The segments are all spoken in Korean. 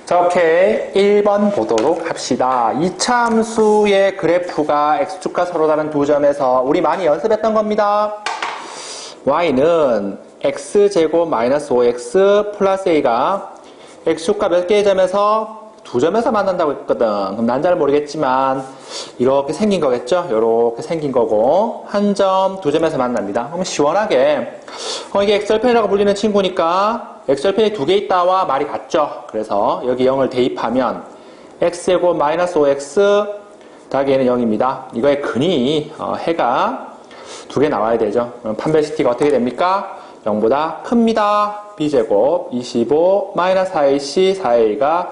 자, 오케이. 1번 보도록 합시다. 이차함수의 그래프가 x축과 서로 다른 두 점에서 우리 많이 연습했던 겁니다. y는 x제곱 마이너스 5x 플러스 a가 x축과 몇 개의 점에서 두 점에서 만난다고 했거든. 그럼 난 잘 모르겠지만 이렇게 생긴 거겠죠? 이렇게 생긴 거고 한 점, 두 점에서 만납니다. 그럼 시원하게 이게 x절편이라고 불리는 친구니까 x절편이 두 개 있다와 말이 같죠? 그래서 여기 0을 대입하면 x제곱 마이너스 5x 더하기 a는 0입니다. 이거의 근이 해가 두 개 나와야 되죠. 그럼 판별시티가 어떻게 됩니까? 0보다 큽니다. b제곱 25 마이너스 4ac 4a가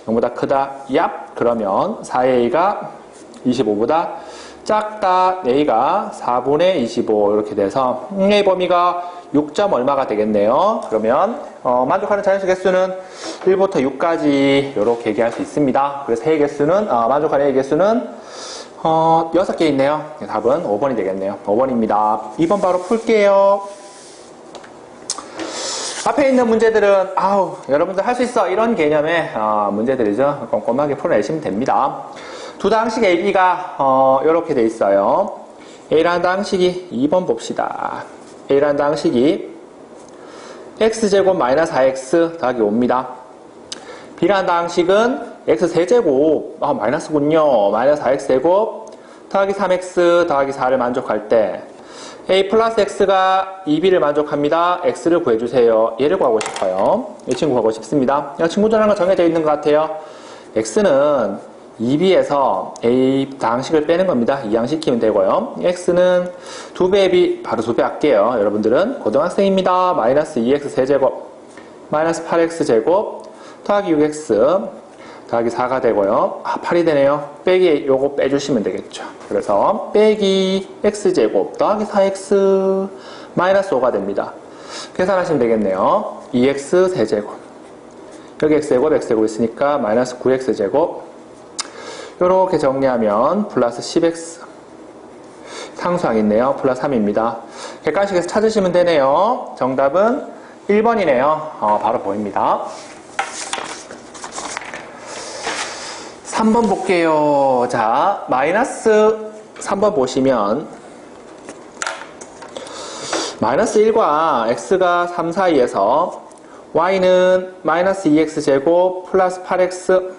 0보다 크다. 얍! 그러면 4a가 25보다 작다. a가 4분의 25 이렇게 돼서 a 범위가 6점 얼마가 되겠네요. 그러면 만족하는 자연수 개수는 1부터 6까지 이렇게 얘기할 수 있습니다. 그래서 해의 개수는 만족하는 해의 개수는 6개 있네요. 답은 5번이 되겠네요. 5번입니다. 2번 바로 풀게요. 앞에 있는 문제들은 여러분들 할 수 있어 이런 개념의 문제들이죠. 꼼꼼하게 풀어내시면 됩니다. 두 당식 A, B가 이렇게 돼 있어요. A라는 당식이 2번 봅시다. A라는 당식이 x제곱 마이너스 4x 더하기 5입니다. B라는 당식은 x세제곱 마이너스군요. 마이너스 4x제곱 더하기 3x 더하기 4를 만족할 때 a 플러스 x가 2b를 만족합니다. x를 구해주세요. 얘를 구하고 싶어요. 이 친구 구하고 싶습니다. 친구들하는 거 정해져 있는 것 같아요. x는 2b에서 a 당식을 빼는 겁니다. 이항시키면 되고요. x는 2배의 b, 바로 2배 할게요. 여러분들은 고등학생입니다. 마이너스 2x 세제곱 마이너스 8x 제곱 더하기 6x 더하기 4가 되고요. 8이 되네요. 빼기 요거 빼주시면 되겠죠. 그래서 빼기 x제곱 더하기 4x 마이너스 5가 됩니다. 계산하시면 되겠네요. 2x 세제곱 여기 x제곱 x제곱 있으니까 마이너스 9x제곱 요렇게 정리하면 플러스 10x 상수항 있네요. 플러스 3입니다. 객관식에서 찾으시면 되네요. 정답은 1번이네요. 바로 보입니다. 3번 볼게요. 자, 마이너스 3번 보시면 마이너스 1과 x가 3 사이에서 y는 마이너스 2x제곱 플러스 8x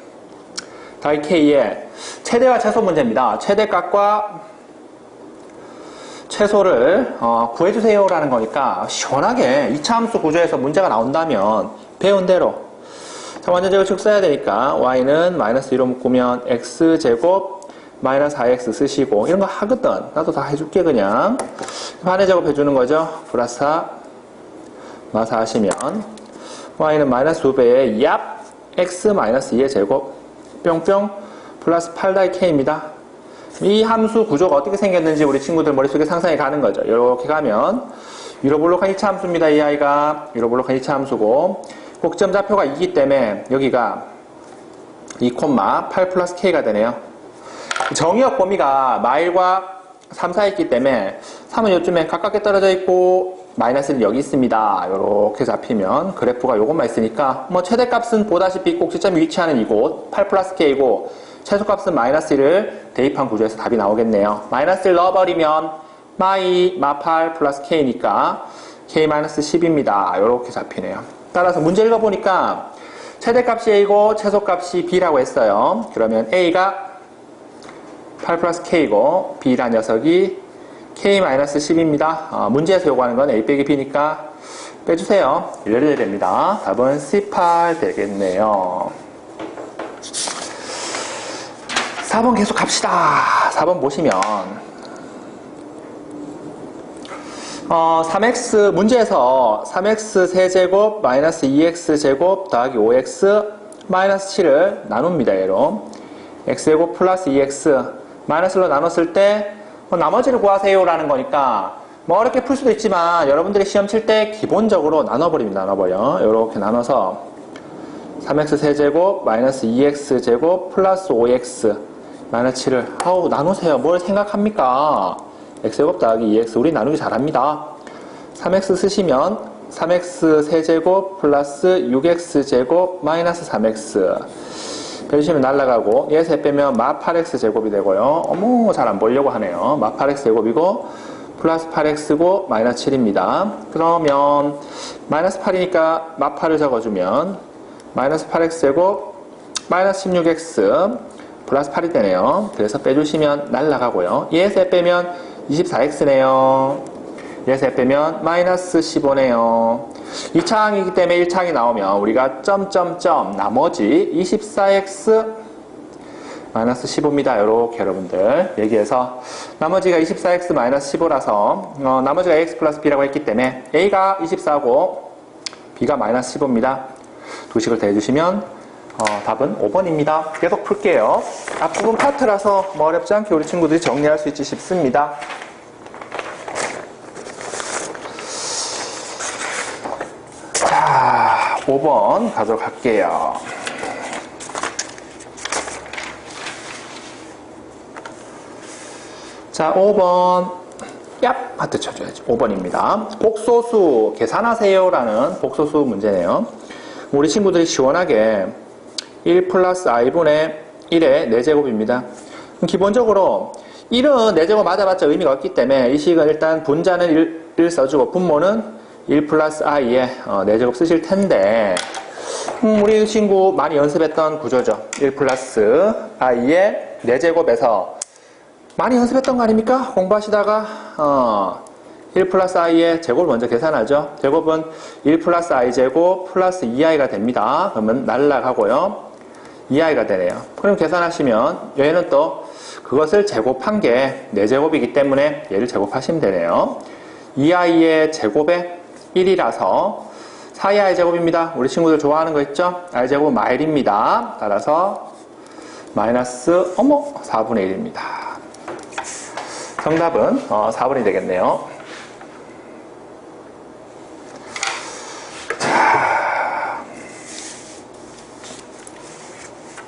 더하기 k의 최대와 최소 문제입니다. 최대값과 최소를 구해주세요 라는 거니까 시원하게 이차함수 구조에서 문제가 나온다면 배운 대로 완전제곱 쭉 써야 되니까 y는 마이너스 2로 묶으면 x제곱 마이너스 4x 쓰시고 이런 거 하거든. 나도 다 해줄게 그냥. 반의제곱 해주는 거죠. 플러스 4 마사 하시면 y는 마이너스 2배의 얍 x 마이너스 2의 제곱 뿅뿅 플러스 8 k입니다. 이 함수 구조가 어떻게 생겼는지 우리 친구들 머릿속에 상상이 가는 거죠. 이렇게 가면 유로블록한 2차 함수입니다. 이 아이가 유로블록한 2차 함수고 꼭점 좌표가 2이기 때문에 여기가 2,8 플러스 k가 되네요. 정의역 범위가 마일과 3 사이에 있기 때문에 3은 요쯤에 가깝게 떨어져 있고 마이너스는 여기 있습니다. 이렇게 잡히면 그래프가 요것만 있으니까 최대값은 보다시피 꼭지점이 위치하는 이곳 8 플러스 k이고 최소값은 마이너스 1을 대입한 구조에서 답이 나오겠네요. 마이너스 1 넣어버리면 마8 플러스 k니까 k 마이너스 10입니다. 이렇게 잡히네요. 따라서 문제 읽어보니까 최대값이 a고 최소값이 b라고 했어요. 그러면 a가 8 플러스 k고 b란 녀석이 k 마이너스 10입니다. 문제에서 요구하는 건 a 빼기 b니까 빼주세요. 이래야 됩니다. 답은 C8 되겠네요. 4번 계속 갑시다. 4번 보시면 3x 문제에서 3x 세제곱 마이너스 2x 제곱 더하기 5x 마이너스 7을 나눕니다. 얘로 x제곱 플러스 2x 마이너스로 나눴을 때 나머지를 구하세요 라는 거니까 어렵게 풀 수도 있지만 여러분들이 시험 칠 때 기본적으로 나눠버립니다. 나눠버려. 이렇게 나눠서 3x 세제곱 마이너스 2x 제곱 플러스 5x 마이너스 7을 나누세요. 뭘 생각합니까? x제곱 더하기 2x 우리 나누기 잘합니다. 3x 쓰시면 3x 세제곱 플러스 6x 제곱 마이너스 3x. 빼주시면 날라가고 얘 세 빼면 마 8x 제곱이 되고요. 어머, 잘 안 보이려고 하네요. 마 8x 제곱이고 플러스 8x고 마이너스 7입니다. 그러면 마이너스 8이니까 마 8을 적어주면 마이너스 8x 제곱 마이너스 16x 플러스 8이 되네요. 그래서 빼주시면 날라가고요. 얘 세 빼면 24x네요. 얘 세 빼면 마이너스 15네요. 2차항이기 때문에 1차항이 나오면 우리가 점점점 나머지 24x 마이너스 15입니다. 이렇게 여러분들 얘기해서 나머지가 24x 마이너스 15라서 나머지가 ax 플러스 b라고 했기 때문에 a가 24고 b가 마이너스 15입니다. 두 식을 더해주시면 답은 5번입니다. 계속 풀게요. 앞부분 파트라서 뭐 어렵지 않게 우리 친구들이 정리할 수 있지 싶습니다. 자, 5번 가도록 할게요. 자, 5번 얍! 하트 쳐줘야지. 5번입니다. 복소수 계산하세요 라는 복소수 문제네요. 우리 친구들이 시원하게 1 플러스 i분의 1의 4제곱입니다. 기본적으로 1은 4제곱 맞아봤자 의미가 없기 때문에 이 식은 일단 분자는 1 써주고 분모는 1 플러스 i의 4제곱 쓰실 텐데 우리 친구 많이 연습했던 구조죠. 1 플러스 i의 4제곱에서 많이 연습했던 거 아닙니까? 공부하시다가 1 플러스 i의 제곱을 먼저 계산하죠. 제곱은 1 플러스 i 제곱 플러스 2i가 됩니다. 그러면 날라가고요. 2i가 되네요. 그럼 계산하시면 얘는 또 그것을 제곱한 게 4제곱이기 때문에 얘를 제곱하시면 되네요. 2i의 제곱에 1이라서 4i 제곱입니다. 우리 친구들 좋아하는 거 있죠? i 제곱은 마일입니다. 따라서 마이너스 4분의 1입니다. 정답은 4번이 되겠네요.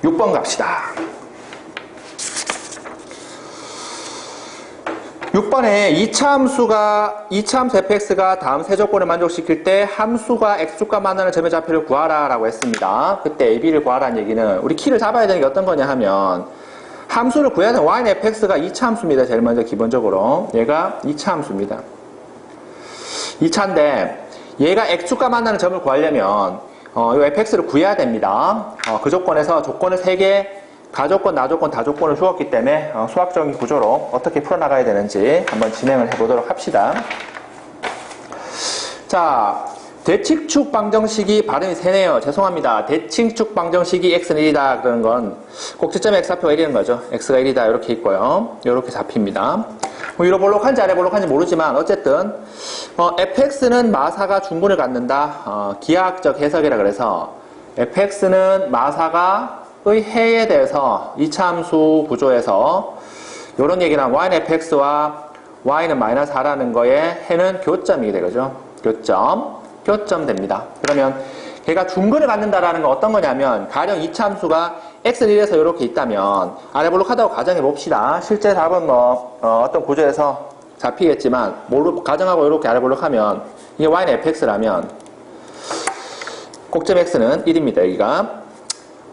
6번 갑시다. 6번에 2차 함수 fx가 다음 세 조건을 만족시킬 때 함수가 x축과 만나는 점의 좌표를 구하라 라고 했습니다. 그때 ab를 구하라는 얘기는 우리 키를 잡아야 되는 게 어떤 거냐 하면 함수를 구해야 되는 y는 fx가 2차 함수입니다. 제일 먼저 기본적으로 얘가 2차 함수입니다. 2차인데 얘가 x축과 만나는 점을 구하려면 이 fx를 구해야 됩니다. 그 조건에서 조건을 3개, 가조건, 나조건, 다조건을 주었기 때문에 수학적인 구조로 어떻게 풀어나가야 되는지 한번 진행을 해보도록 합시다. 자, 대칭축 방정식이 발음이 세네요. 죄송합니다. 대칭축 방정식이 x는 1이다 그러는 건 꼭지점의 x좌표가 1이라는 거죠. x가 1이다 이렇게 있고요. 이렇게 잡힙니다. 뭐 이로볼록한지 아래볼록한지 모르지만 어쨌든 fx는 마사가 중근을 갖는다. 기하학적 해석이라 그래서 fx는 마사가의 해에 대해서 2차 함수 구조에서 이런 얘기는 y는 fx와 y는 마이너스 4라는 거에 해는 교점이 되죠. 교점 됩니다. 그러면 걔가 중근을 갖는다라는 건 어떤 거냐면 가령 2차 함수가 x는 1에서 이렇게 있다면 아래볼록하다고 가정해 봅시다. 실제 답은 어떤 구조에서 잡히겠지만 가정하고 이렇게 아래볼록하면 이게 y는 fx라면 꼭점 x는 1입니다. 여기가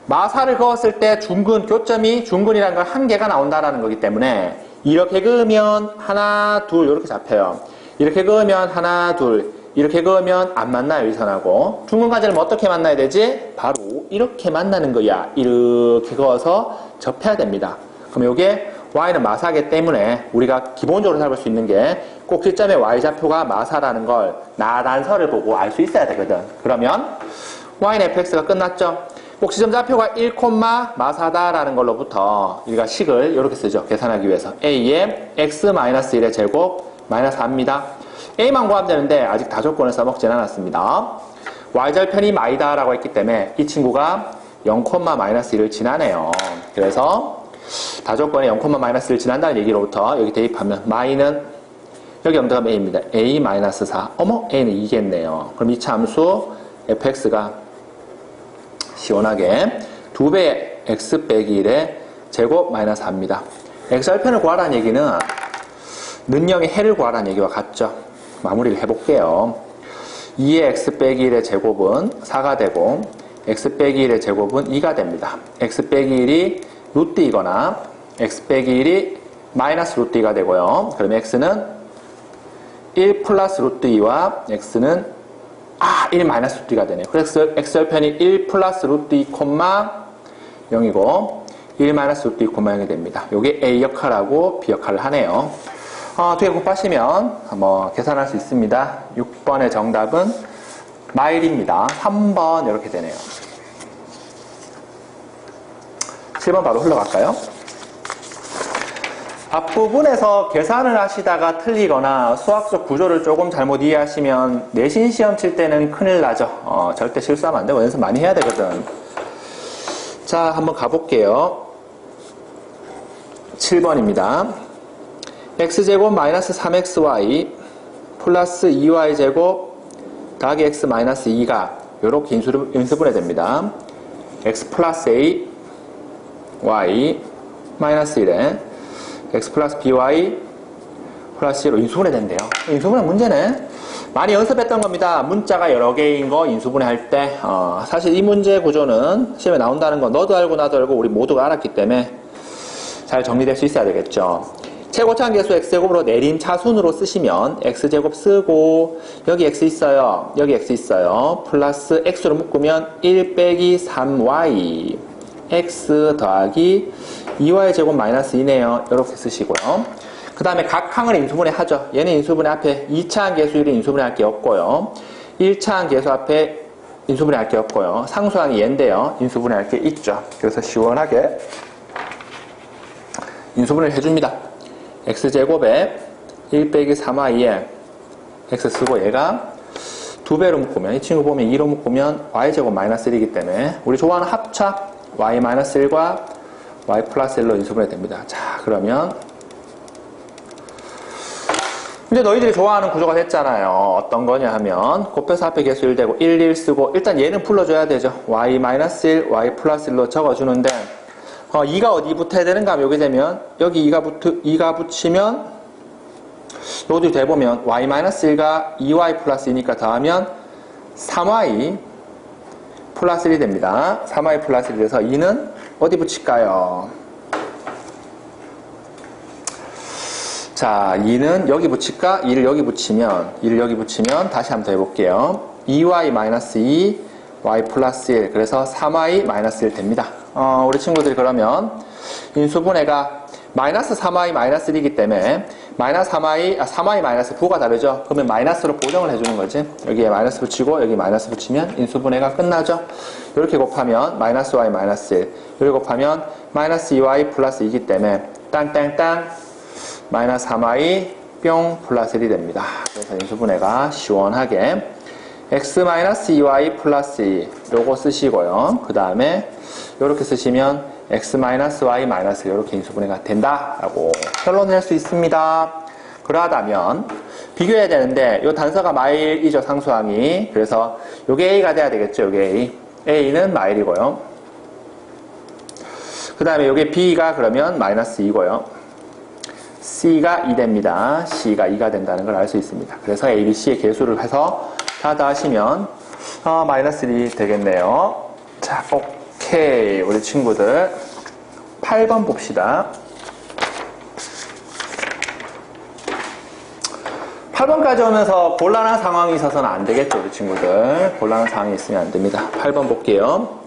마사를 그었을 때 교점이 중근이라는 건 한 개가 나온다라는 거기 때문에 이렇게 그으면 하나 둘 이렇게 잡혀요. 이렇게 그으면 하나 둘 이렇게 그으면 안 만나요. 이 선하고 중근과제는 어떻게 만나야 되지? 바로 이렇게 만나는 거야. 이렇게 그어서 접해야 됩니다. 그럼 이게 y는 마사기 때문에 우리가 기본적으로 잡을 수 있는 게 꼭지점의 y좌표가 마사라는 걸 나단서를 보고 알 수 있어야 되거든. 그러면 y는 fx가 끝났죠. 꼭지점 좌표가 1, 마사다라는 걸로부터 우리가 식을 이렇게 쓰죠. 계산하기 위해서 a의 x-1의 제곱 마이너스 4입니다. a만 구하면 되는데 아직 다조건을 써먹진 않았습니다. y절편이 마이다라고 했기 때문에 이 친구가 0,-1을 지나네요. 그래서 다조건에 0,-1를 지난다는 얘기로부터 여기 대입하면 마이는 여기 영등하면 a입니다. a-4 a는 2겠네요. 그럼 2차 함수 fx가 시원하게 2배의 x 빼기 1의 제곱 마이너스 4입니다. x절편을 구하라는 얘기는 는영의 해를 구하라는 얘기와 같죠. 마무리를 해볼게요. 2의 x 빼기 1의 제곱은 4가 되고 x 빼기 1의 제곱은 2가 됩니다. x 빼기 1이 루트 2거나 x 빼기 1이 마이너스 루트 2가 되고요. 그럼 x는 1 플러스 루트 2와 x는 1 마이너스 루트 2가 되네요. 그래서 x절편이 1 플러스 루트 2, 0이고 1 마이너스 루트 2, 0이 됩니다. 요게 a 역할하고 b 역할을 하네요. 두 개 곱하시면 계산할 수 있습니다. 6번의 정답은 마일입니다. 3번 이렇게 되네요. 7번 바로 흘러갈까요? 앞부분에서 계산을 하시다가 틀리거나 수학적 구조를 조금 잘못 이해하시면 내신 시험 칠 때는 큰일 나죠. 절대 실수하면 안 되고 연습 많이 해야 되거든. 자, 한번 가볼게요. 7번입니다. x제곱 마이너스 3xy 플러스 2y제곱 더하기 x 마이너스 2가 이렇게 인수분해 됩니다. x 플러스 a y 마이너스 1에 x 플러스 by 플러스 1로 인수분해 된대요. 인수분해 문제네. 많이 연습했던 겁니다. 문자가 여러 개인 거 인수분해 할 때 사실 이 문제 구조는 시험에 나온다는 거 너도 알고 나도 알고 우리 모두가 알았기 때문에 잘 정리될 수 있어야 되겠죠. 최고차항계수 x제곱으로 내림 차순으로 쓰시면 x제곱 쓰고 여기 x 있어요. 여기 x 있어요. 플러스 x로 묶으면 1 빼기 3y x 더하기 2y 제곱 마이너스 2네요. 이렇게 쓰시고요. 그 다음에 각 항을 인수분해 하죠. 얘는 인수분해 앞에 2차항 계수율이 인수분해 할 게 없고요. 1차항 계수 앞에 인수분해 할 게 없고요. 상수항이 얘인데요. 인수분해 할 게 있죠. 그래서 시원하게 인수분해를 해줍니다. x제곱에 1 빼기 3y에 x 쓰고 얘가 2배로 묶으면 이 친구 보면 2로 묶으면 y제곱 마이너스 1이기 때문에 우리 좋아하는 합차 y 마이너스 1과 y 플러스 1로 인수분해 됩니다. 자, 그러면 이제 너희들이 좋아하는 구조가 됐잖아요. 어떤 거냐 하면 곱해서 앞에 계수 1 되고 1, 1 쓰고 일단 얘는 풀어줘야 되죠. y 마이너스 1, y 플러스 1로 적어주는데 2가 어디 붙어야 되는가 하면 여기 되면 여기 2가 붙이면 여기 돼보면 y 마이너스 1가 2y 플러스 2니까 더하면 3y 플러스 1이 됩니다. 3y 플러스 1이 돼서 2는 어디 붙일까요? 자, 2는 여기 붙일까? 2를 여기 붙이면 다시 한번 더 해볼게요. 2y 마이너스 2 y 플러스 1 그래서 3y 마이너스 1 됩니다. 우리 친구들이 그러면 인수분해가 마이너스 3y 마이너스 1이기 때문에 마이너스 3y 마이너스 부호가 다르죠. 그러면 마이너스로 보정을 해주는 거지. 여기에 마이너스 붙이고 여기 마이너스 붙이면 인수분해가 끝나죠. 이렇게 곱하면 마이너스 y 마이너스 1 이렇게 곱하면 마이너스 2y 플러스 2이기 때문에 땅땅땅 마이너스 3y 뿅 플러스 1이 됩니다. 그래서 인수분해가 시원하게 x 마이너스 2y 플러스 2 요거 쓰시고요. 그 다음에 요렇게 쓰시면 x 마이너스 y 마이너스 이렇게 인수분해가 된다라고 결론을 낼 수 있습니다. 그러하다면 비교해야 되는데 요 단서가 마일이죠. 상수항이. 그래서 요게 a가 돼야 되겠죠. 요게 a는 마일이고요. 그 다음에 요게 b가 그러면 마이너스 2고요. c가 2 됩니다. c가 2가 된다는 걸 알 수 있습니다. 그래서 a, b, c의 계수를 해서 다 더하시면 마이너스 1이 되겠네요. 자, 오케이. 우리 친구들 8번 봅시다. 8번까지 오면서 곤란한 상황이 있어서는 안 되겠죠. 우리 친구들 곤란한 상황이 있으면 안 됩니다. 8번 볼게요.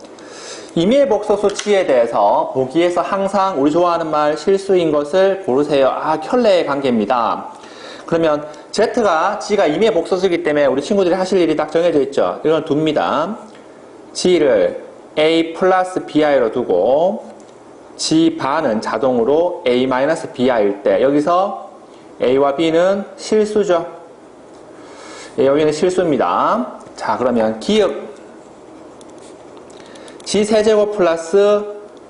임의의 복소수 G에 대해서 보기에서 항상 우리 좋아하는 말 실수인 것을 고르세요. 켤레의 관계입니다. 그러면 Z가 G가 임의의 복소수이기 때문에 우리 친구들이 하실 일이 딱 정해져 있죠. 이걸 둡니다. G를 A 플러스 BI로 두고 G 반은 자동으로 A 마이너스 BI일 때 여기서 A와 B는 실수죠. A와 B는 실수입니다. 자, 그러면 기역 G 세제곱 플러스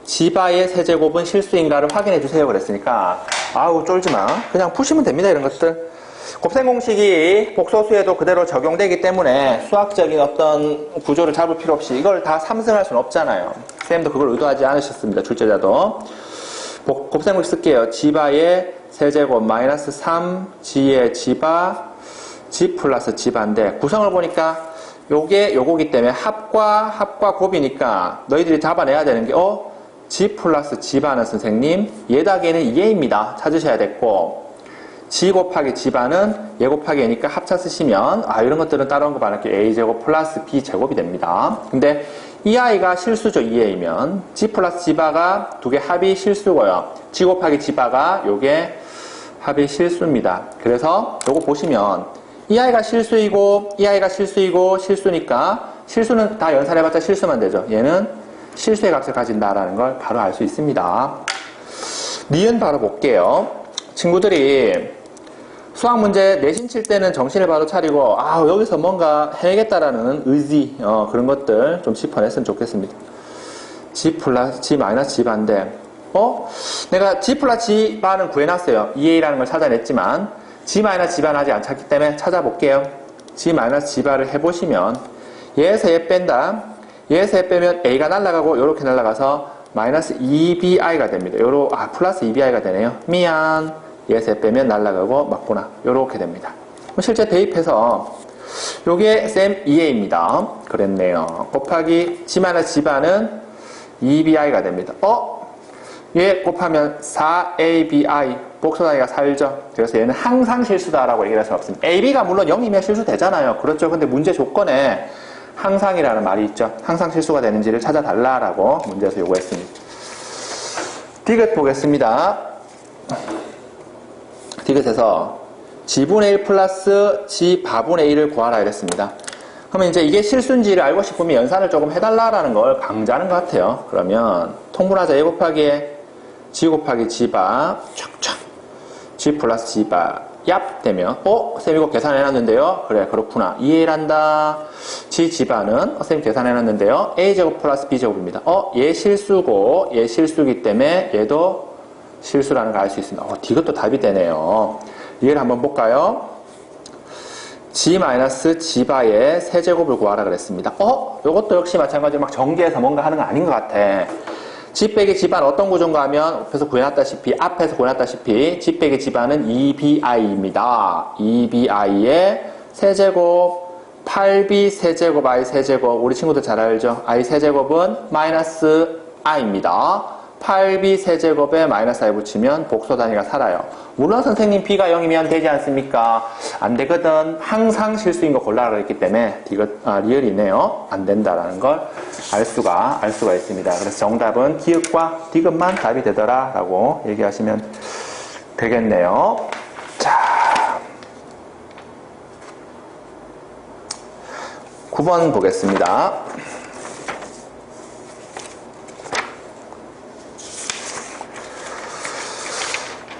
G 바의 세제곱은 실수인가를 확인해 주세요. 그랬으니까 아우 쫄지마. 그냥 푸시면 됩니다. 이런 것들. 곱셈 공식이 복소수에도 그대로 적용되기 때문에 수학적인 어떤 구조를 잡을 필요 없이 이걸 다 3승할 수는 없잖아요. 쌤도 그걸 의도하지 않으셨습니다. 출제자도. 곱셈 공식 쓸게요. G 바의 세제곱 마이너스 3 G의 G 바 G 플러스 G반인데 구성을 보니까 요게 요거기 때문에 합과 곱이니까 너희들이 잡아내야 되는 게 G 플러스 G반은 선생님 얘다기에는 2A입니다. 찾으셔야 됐고 G 곱하기 G반은 얘 곱하기 A니까 합차 쓰시면 이런 것들은 따라온 거 반할게 A제곱 플러스 B제곱이 됩니다. 근데 이 아이가 실수죠. 2A면 G 플러스 G바가 두 개 합이 실수고요. G 곱하기 G바가 요게 합이 실수입니다. 그래서 요거 보시면 이 아이가 실수이고 이 아이가 실수이고 실수니까 실수는 다 연산해봤자 실수만 되죠. 얘는 실수의 값을 가진다라는 걸 바로 알 수 있습니다. 니은 바로 볼게요. 친구들이 수학 문제 내신 칠 때는 정신을 바로 차리고 여기서 뭔가 해야겠다라는 의지 그런 것들 좀 짚어냈으면 좋겠습니다. G 플러스 G 마이너스 G반인데 내가 G 플러스 G반은 구해놨어요. 2A라는 걸 찾아냈지만 G 마이너스 G반 아직 안 찾기 때문에 찾아볼게요. G 마이너스 G반을 해보시면 얘에서 얘 뺀다. 얘에서 얘 빼면 A가 날아가고 요렇게 날아가서 마이너스 2BI가 됩니다. 플러스 2BI가 되네요. 미안. 얘에서 얘 빼면 날아가고 맞구나. 요렇게 됩니다. 실제 대입해서 요게 쌤 2A입니다. 그랬네요. 곱하기 G 마이너스 G반은 2BI가 됩니다. 얘 곱하면 4ABI 복수 단위가 살죠. 그래서 얘는 항상 실수다라고 얘기할 수 없습니다. AB가 물론 0이면 실수되잖아요. 그렇죠. 근데 문제 조건에 항상이라는 말이 있죠. 항상 실수가 되는지를 찾아달라라고 문제에서 요구했습니다. 디귿 보겠습니다. 디귿에서 G분의 1 플러스 G바분의 1을 구하라 이랬습니다. 그러면 이제 이게 실수인지를 알고 싶으면 연산을 조금 해달라라는 걸 강조하는 것 같아요. 그러면 통분하자. 얘 곱하기 G 곱하기 G바 촥촥 G 플러스 G바 얍 되면 쌤 이거 계산해놨는데요. 그래 그렇구나. 이해를 한다. G G바는 쌤 계산해놨는데요. A제곱 플러스 B제곱입니다. 얘 실수고 얘 실수기 때문에 얘도 실수라는 걸 알 수 있습니다. 이것도 답이 되네요. 이해를 한번 볼까요? G 마이너스 G바의 세제곱을 구하라 그랬습니다. 이것도 역시 마찬가지로 막 전개해서 뭔가 하는 거 아닌 것 같아. G 빼기 G반 어떤 구조인가 하면 앞에서 구해놨다시피 G 빼기 G반은 2BI입니다. 2BI의 세제곱 8B 세제곱 I 세제곱 우리 친구들 잘 알죠? I 세제곱은 마이너스 I입니다. 8B 세제곱에 마이너스 I 붙이면 복수 단위가 살아요. 물론 선생님 B가 0이면 되지 않습니까? 안 되거든. 항상 실수인 거 골라라 그랬기 때문에 리얼이네요. 안 된다라는 걸 알 수가 있습니다. 그래서 정답은 기역과 디귿만 답이 되더라 라고 얘기하시면 되겠네요. 자, 9번 보겠습니다.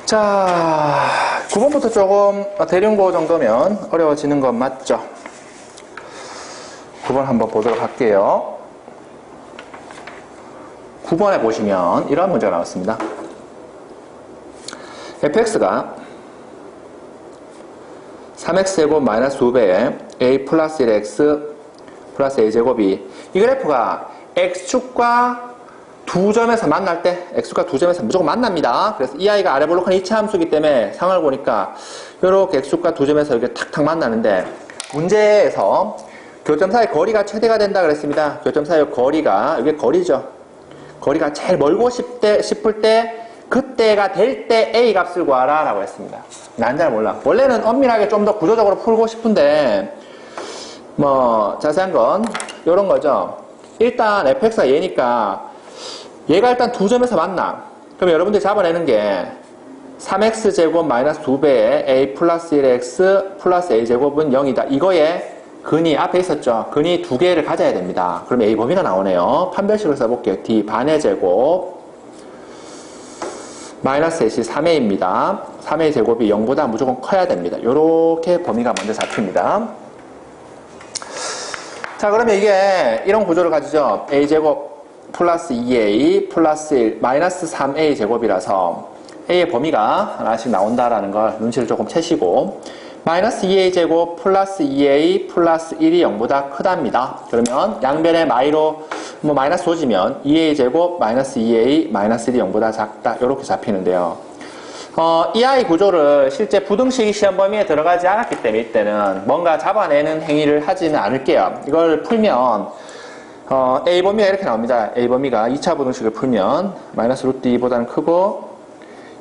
자, 9번부터 조금 대륜고 정도면 어려워지는 건 맞죠? 9번 한번 보도록 할게요. 9번에 보시면 이런 문제가 나왔습니다. fx가 3x제곱 마이너스 2배의 a 플러스 1x 플러스 a제곱이 이 그래프가 x축과 두 점에서 만날 때 x축과 두 점에서 무조건 만납니다. 그래서 이 아이가 아래 볼록한 이체 함수이기 때문에 상을 보니까 이렇게 x축과 두 점에서 이렇게 탁탁 만나는데 문제에서 교점 사이 거리가 최대가 된다 그랬습니다. 교점 사이 거리가 이게 거리죠. 거리가 제일 멀고 싶을 때 그때가 될 때 a 값을 구하라 라고 했습니다. 난 잘 몰라. 원래는 엄밀하게 좀 더 구조적으로 풀고 싶은데 자세한 건 이런 거죠. 일단 fx가 얘니까 얘가 일단 두 점에서 만나. 그럼 여러분들이 잡아내는 게 3x제곱 마이너스 2배의 a 플러스 1x 플러스 a제곱은 0이다. 이거에 근이 앞에 있었죠. 근이 두 개를 가져야 됩니다. 그럼 a 범위가 나오네요. 판별식을 써볼게요. d 반의 제곱 마이너스 a이 3a입니다. 3a 제곱이 0보다 무조건 커야 됩니다. 요렇게 범위가 먼저 잡힙니다. 자, 그러면 이게 이런 구조를 가지죠. a제곱 플러스 2a 플러스 1 마이너스 3a 제곱이라서 a의 범위가 하나씩 나온다라는 걸 눈치를 조금 채시고 마이너스 2a 제곱 플러스 2a 플러스 1이 0보다 크답니다. 그러면 양변의 마이로 마이너스 5지면 2a 제곱 마이너스 2a 마이너스 1이 0보다 작다 이렇게 잡히는데요. EI 구조를 실제 부등식 시험 범위에 들어가지 않았기 때문에 이때는 뭔가 잡아내는 행위를 하지는 않을게요. 이걸 풀면 A 범위가 이렇게 나옵니다. A 범위가 2차 부등식을 풀면 마이너스 루트 2보다는 크고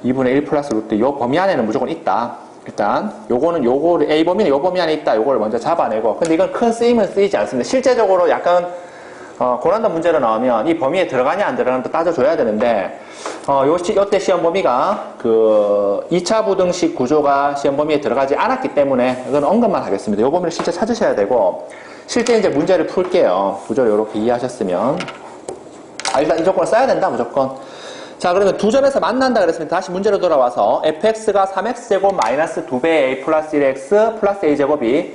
2분의 1 플러스 루트 요 범위 안에는 무조건 있다. 일단 요거를 A 범위는 요 범위 안에 있다. 요거를 먼저 잡아내고, 근데 이건 큰 쓰임은 쓰이지 않습니다. 실제적으로 약간 고난도 문제로 나오면 이 범위에 들어가냐 안 들어가냐 또 따져줘야 되는데, 요때 시험 범위가 그 2차 부등식 구조가 시험 범위에 들어가지 않았기 때문에 이건 언급만 하겠습니다. 요 범위를 실제 찾으셔야 되고, 실제 이제 문제를 풀게요. 구조를 이렇게 이해하셨으면. 일단 이 조건을 써야 된다, 무조건. 자, 그러면 두 점에서 만난다 그랬습니다. 다시 문제로 돌아와서 fx가 3x제곱 마이너스 2배의 a 플러스 1x 플러스 a제곱이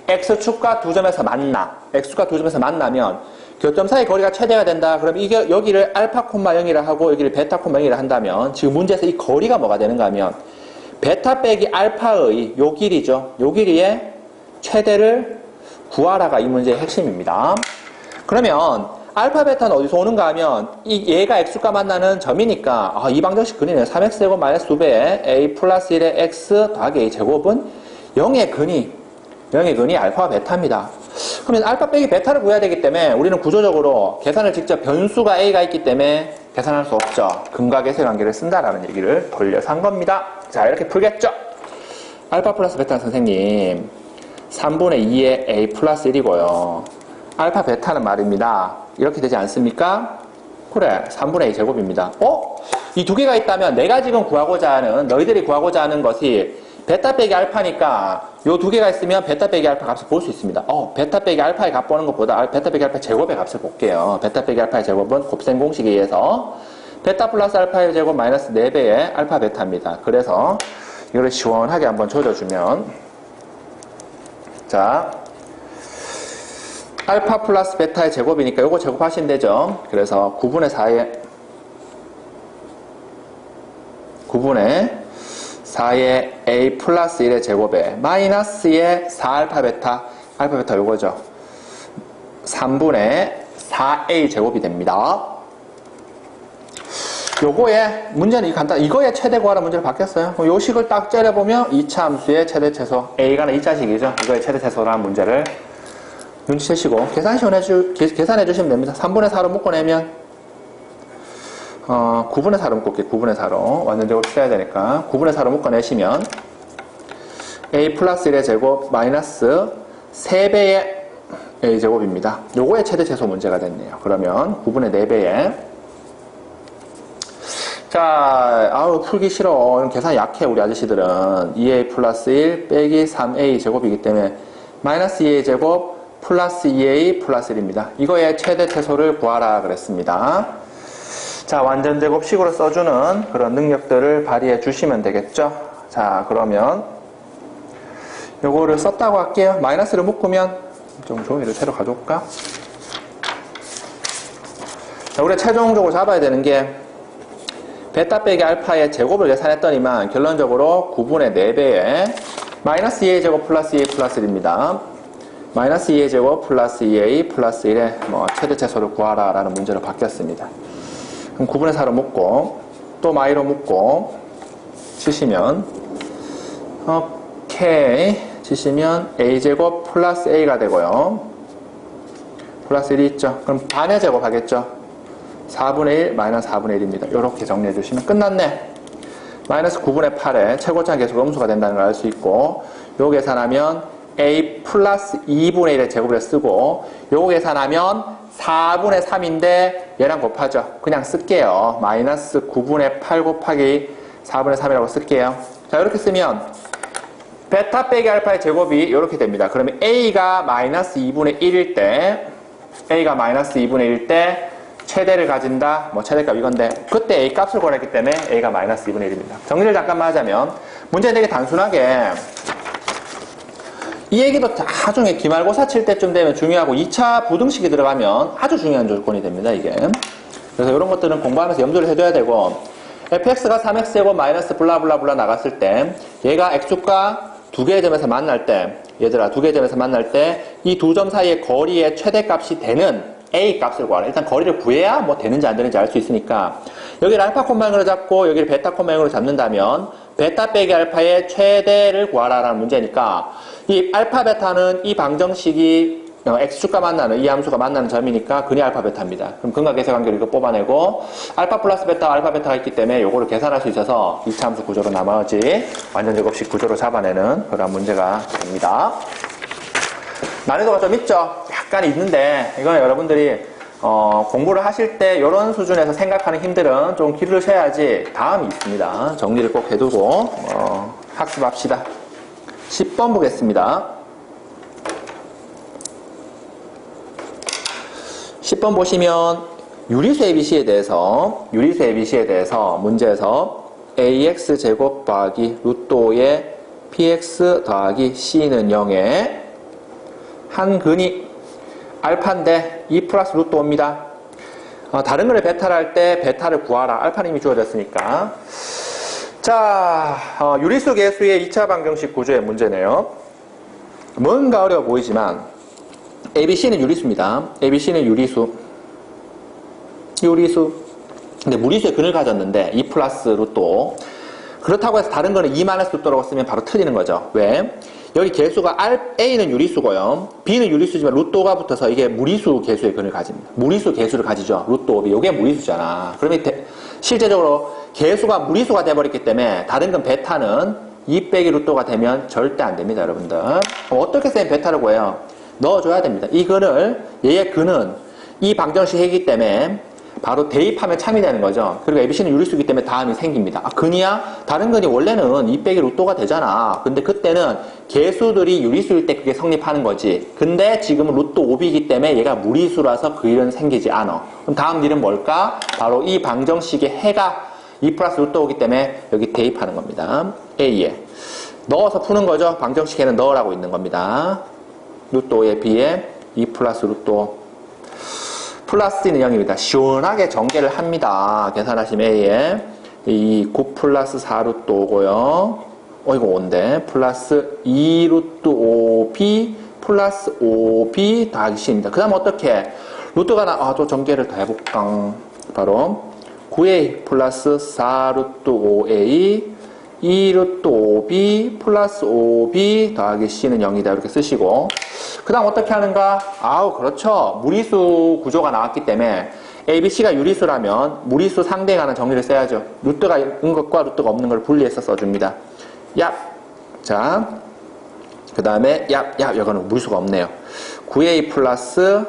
x축과 두 점에서 만나. x축과 두 점에서 만나면 교점 사이 거리가 최대가 된다. 그럼 이게 여기를 알파 콤마 0이라 하고 여기를 베타 콤마 0이라 한다면 지금 문제에서 이 거리가 뭐가 되는가 하면 베타 빼기 알파의 요 길이죠. 요 길이의 최대를 구하라가 이 문제의 핵심입니다. 그러면 알파 베타는 어디서 오는가 하면 얘가 x과 만나는 점이니까 이 방정식 근이네요. 3x제곱 마이너스 2배의 a 플러스 1의 x 더하기 a 제곱은 0의 근이 알파와 베타입니다. 그러면 알파 빼기 베타를 구해야 되기 때문에 우리는 구조적으로 계산을 직접 변수가 a가 있기 때문에 계산할 수 없죠. 근과 계수의 관계를 쓴다라는 얘기를 돌려서 한 겁니다. 자, 이렇게 풀겠죠. 알파 플러스 베타는 선생님 3분의 2의 a 플러스 1이고요. 알파 베타는 말입니다. 이렇게 되지 않습니까? 그래, 3분의 a 제곱입니다. 이 두 개가 있다면 내가 지금 너희들이 구하고자 하는 것이 베타 빼기 알파니까 요 두 개가 있으면 베타 빼기 알파 값을 볼 수 있습니다. 베타 빼기 알파의 값 보는 것보다 베타 빼기 알파 제곱의 값을 볼게요. 베타 빼기 알파의 제곱은 곱셈 공식에 의해서 베타 플러스 알파의 제곱 마이너스 4배의 알파 베타입니다. 그래서 이거를 시원하게 한번 조져주면, 자, 알파 플러스 베타의 제곱이니까 요거 제곱하시면 되죠. 그래서 9분의 4의 a 플러스 1의 제곱에 마이너스의 4알파 베타, 알파 베타 요거죠. 3분의 4a 제곱이 됩니다. 요거의 문제는 이거의 최대 구하라 문제를 바뀌었어요. 요 식을 딱 째려보면 2차 함수의 최대 최소, a가 2차식이죠. 이거의 최대 최소라는 문제를 눈치채시고 계산해 주시면 됩니다. 3분의 4로 묶어내면 9분의 4로 묶을게요. 9분의 4로 완전 제곱 써야 되니까 9분의 4로 묶어내시면 a 플러스 1의 제곱 마이너스 3배의 a 제곱입니다. 요거의 최대 최소 문제가 됐네요. 그러면 9분의 4배의, 자, 풀기 싫어. 계산 약해 우리 아저씨들은. 2a 플러스 1 빼기 3a 제곱이기 때문에 마이너스 2a 제곱 플러스 2a 플러스 1입니다. 이거의 최대 최소를 구하라 그랬습니다. 자, 완전 제곱식으로 써주는 그런 능력들을 발휘해 주시면 되겠죠. 자, 그러면 요거를 썼다고 할게요. 마이너스를 묶으면 좀 종이를 새로 가져올까? 자, 우리가 최종적으로 잡아야 되는 게 베타 빼기 알파의 제곱을 계산했더니만 결론적으로 9분의 4배의 마이너스 2a 제곱 플러스 2a 플러스 1입니다. 마이너스 2a 제곱 플러스 2a 플러스 1의 최대 최소를 구하라 라는 문제로 바뀌었습니다. 그럼 9분의 4로 묶고 또 마이로 묶고 치시면 오케이 치시면 a 제곱 플러스 a가 되고요. 플러스 1이 있죠. 그럼 반의 제곱 하겠죠. 4분의 1 마이너스 4분의 1입니다. 이렇게 정리해 주시면 끝났네. 마이너스 9분의 8에 최고차항 계수가 음수가 된다는 걸 알 수 있고, 요 계산하면 a 플러스 2분의 1의 제곱을 쓰고, 요거 계산하면 4분의 3인데 얘랑 곱하죠. 그냥 쓸게요. 마이너스 9분의 8 곱하기 4분의 3이라고 쓸게요. 자, 이렇게 쓰면 베타 빼기 알파의 제곱이 이렇게 됩니다. 그러면 a가 마이너스 2분의 1일 때, 최대를 가진다. 최대값 이건데, 그때 a 값을 구하랬기 때문에 a가 마이너스 2분의 1입니다. 정리를 잠깐만 하자면, 문제는 되게 단순하게, 이 얘기도 나중에 기말고사 칠 때쯤 되면 중요하고 2차 부등식이 들어가면 아주 중요한 조건이 됩니다, 이게. 그래서 이런 것들은 공부하면서 염두를 해둬야 되고, fx가 3x제곱 마이너스 블라블라블라 나갔을 때, 얘가 x축과 두 개의 점에서 만날 때, 얘들아, 두 개의 점에서 만날 때, 이 두 점 사이의 거리의 최대값이 되는 a 값을 구하라. 일단 거리를 구해야 되는지 안 되는지 알 수 있으니까, 여기를 알파 콤마 0으로 잡고, 여기를 베타 콤마 0으로 잡는다면, 베타 빼기 알파의 최대를 구하라라는 문제니까 이 알파 베타는 이 방정식이 x축과 만나는 이 함수가 만나는 점이니까 근이 알파 베타입니다. 그럼 근과 계세 관계로 이거 뽑아내고 알파 플러스 베타 알파 베타가 있기 때문에 요거를 계산할 수 있어서 이차 함수 구조로 나머지 완전 제곱식 구조로 잡아내는 그런 문제가 됩니다. 난이도가 좀 있죠? 약간 있는데 이건 여러분들이 공부를 하실 때 이런 수준에서 생각하는 힘들은 좀 길을 쉬어야지 다음이 있습니다. 정리를 꼭 해두고 학습합시다. 10번 보겠습니다. 10번 보시면 유리수 ABC에 대해서 문제에서 AX제곱 더하기 루트 5의 PX 더하기 C는 0에 한 근이 알파인데 2 플러스 루트 5입니다. 다른 거를 베타를 할 때 베타를 구하라. 알파는 이미 주어졌으니까. 자, 유리수 계수의 2차 방정식 구조의 문제네요. 뭔가 어려워 보이지만 ABC는 유리수입니다. ABC는 유리수. 근데 무리수의 근을 가졌는데 2 플러스 루트 5. 그렇다고 해서 다른 거는 2 마이너스 루트 5라고 쓰면 바로 틀리는 거죠. 왜? 여기 계수가 A는 유리수고요. B는 유리수지만 루트 5가 붙어서 이게 무리수 계수의 근을 가집니다. 무리수 계수를 가지죠. 루트 5B. 이게 무리수잖아. 그러면 실제적으로 계수가 무리수가 돼버렸기 때문에 다른 건 베타는 2 빼기 루트 5가 되면 절대 안 됩니다. 여러분들. 어떻게 쓰면 베타를 구해요? 넣어줘야 됩니다. 이 근을, 얘의 근은 이 방정식 핵이기 때문에 바로 대입하면 참이 되는 거죠. 그리고 ABC는 유리수이기 때문에 다음이 생깁니다. 근이야? 다른 근이 원래는 2 빼기 루트 5가 되잖아. 근데 그때는 계수들이 유리수일 때 그게 성립하는 거지. 근데 지금은 루트 5B이기 때문에 얘가 무리수라서 그 일은 생기지 않아. 그럼 다음 일은 뭘까? 바로 이 방정식의 해가 2 플러스 루트 5이기 때문에 여기 대입하는 겁니다. A에. 넣어서 푸는 거죠. 방정식에는 넣으라고 있는 겁니다. 루트 5에 B에 2 플러스 루트 5. 플러스는 0입니다. 시원하게 전개를 합니다. 계산하시면 A에 이 9 플러스 4 루트 5고요. 이거 5인데 플러스 2 루트 5B 플러스 5B 더하기 C입니다. 그 다음 어떻게? 루트가 또 전개를 더 해볼까? 바로 9A 플러스 4 루트 5A 2 루트 5B 플러스 5B 더하기 C는 0이다. 이렇게 쓰시고 그 다음 어떻게 하는가? 그렇죠. 무리수 구조가 나왔기 때문에 ABC가 유리수라면 무리수 상대에 관한 정리를 써야죠. 루트가 있는 것과 루트가 없는 걸 분리해서 써줍니다. 야, 자, 그 다음에 이거는 무리수가 없네요. 9A 플러스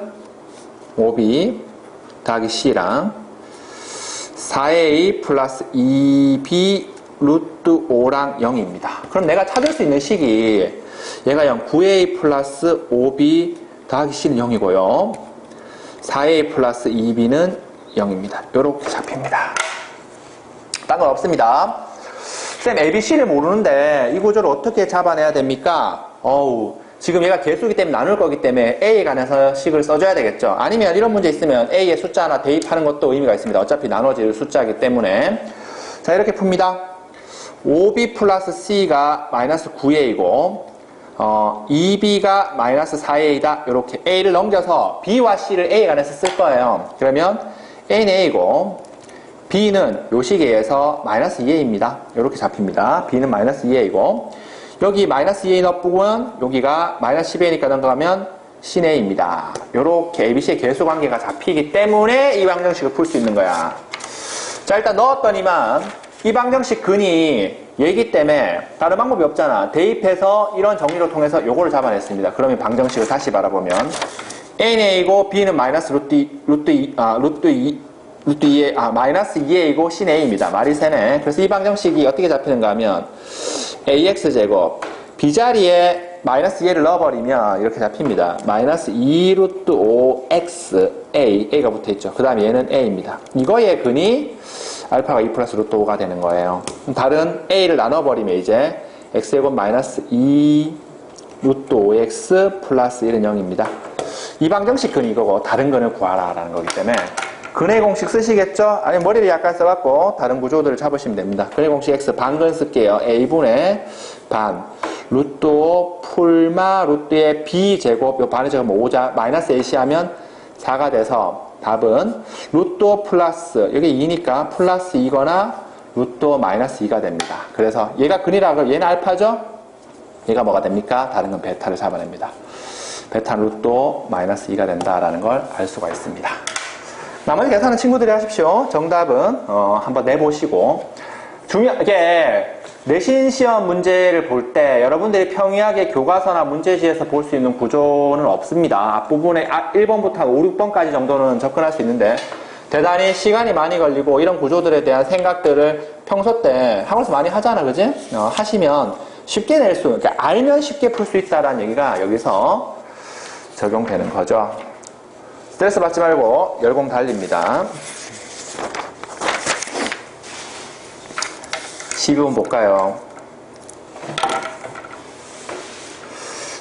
5B 더하기 C랑 4A 플러스 2B 루트 5랑 0입니다. 그럼 내가 찾을 수 있는 식이 얘가 0, 9A 플러스 5B 더하기 C는 0이고요. 4A 플러스 2B는 0입니다. 이렇게 잡힙니다. 딴 건 없습니다. 쌤, ABC를 모르는데 이 구조를 어떻게 잡아내야 됩니까? 지금 얘가 개수이기 때문에 나눌 거기 때문에 A에 관해서 식을 써줘야 되겠죠. 아니면 이런 문제 있으면 A에 숫자 하나 대입하는 것도 의미가 있습니다. 어차피 나눠질 숫자이기 때문에. 자, 이렇게 풉니다. 5B 플러스 C가 마이너스 9A이고 2B가 마이너스 4A다. 이렇게 A를 넘겨서 B와 C를 A에 관해서 쓸 거예요. 그러면 A는 A고 B는 요 식에서 마이너스 2A입니다. 이렇게 잡힙니다. B는 마이너스 2A이고 여기 마이너스 2A 넣어보면 여기가 마이너스 10A니까 넘어가면 C는 A입니다. 이렇게 ABC의 계수 관계가 잡히기 때문에 이 방정식을 풀 수 있는 거야. 자, 일단 넣었더니만 이 방정식 근이 얘기 때문에 다른 방법이 없잖아. 대입해서 이런 정리를 통해서 요거를 잡아냈습니다. 그러면 방정식을 다시 바라보면 A는 A이고 B는 마이너스 마이너스 2A이고 C는 A입니다. 말이 세네. 그래서 이 방정식이 어떻게 잡히는가 하면 AX제곱 B자리에 마이너스 2A를 넣어버리면 이렇게 잡힙니다. 마이너스 2 루트 5X A가 붙어있죠. 그 다음에 얘는 A입니다. 이거의 근이 알파가 2 플러스 루트 5가 되는 거예요. 다른 A를 나눠버리면 이제 X제곱 마이너스 2 루트 5X 플러스 1은 0입니다. 이 방정식 근이 이거고 다른 근을 구하라 라는 거기 때문에 근의 공식 쓰시겠죠? 아니면 머리를 약간 써갖고 다른 구조들을 잡으시면 됩니다. 근의 공식 X 반근 쓸게요. A분의 반 루트 5 풀마 루트의 B제곱 요 반의 제곱 5자 마이너스 AC 하면 4가 돼서 답은 루트 5 플러스 여기 2니까 플러스 2거나 루트 마이너스 2가 됩니다. 그래서 얘가 근이라고 얘는 알파죠? 얘가 뭐가 됩니까? 다른 건 베타를 잡아냅니다. 베타 루트 마이너스 2가 된다라는 걸 알 수가 있습니다. 나머지 계산은 친구들이 하십시오. 정답은 한번 내보시고 중요하게 내신 시험 문제를 볼 때 여러분들이 평이하게 교과서나 문제지에서 볼 수 있는 구조는 없습니다. 앞부분에 1번부터 5, 6번까지 정도는 접근할 수 있는데 대단히 시간이 많이 걸리고 이런 구조들에 대한 생각들을 평소 때 학원에서 많이 하잖아, 그지? 하시면 쉽게 낼 수, 그러니까 알면 쉽게 풀 수 있다라는 얘기가 여기서 적용되는 거죠. 스트레스 받지 말고 열공 달립니다. 12번 볼까요?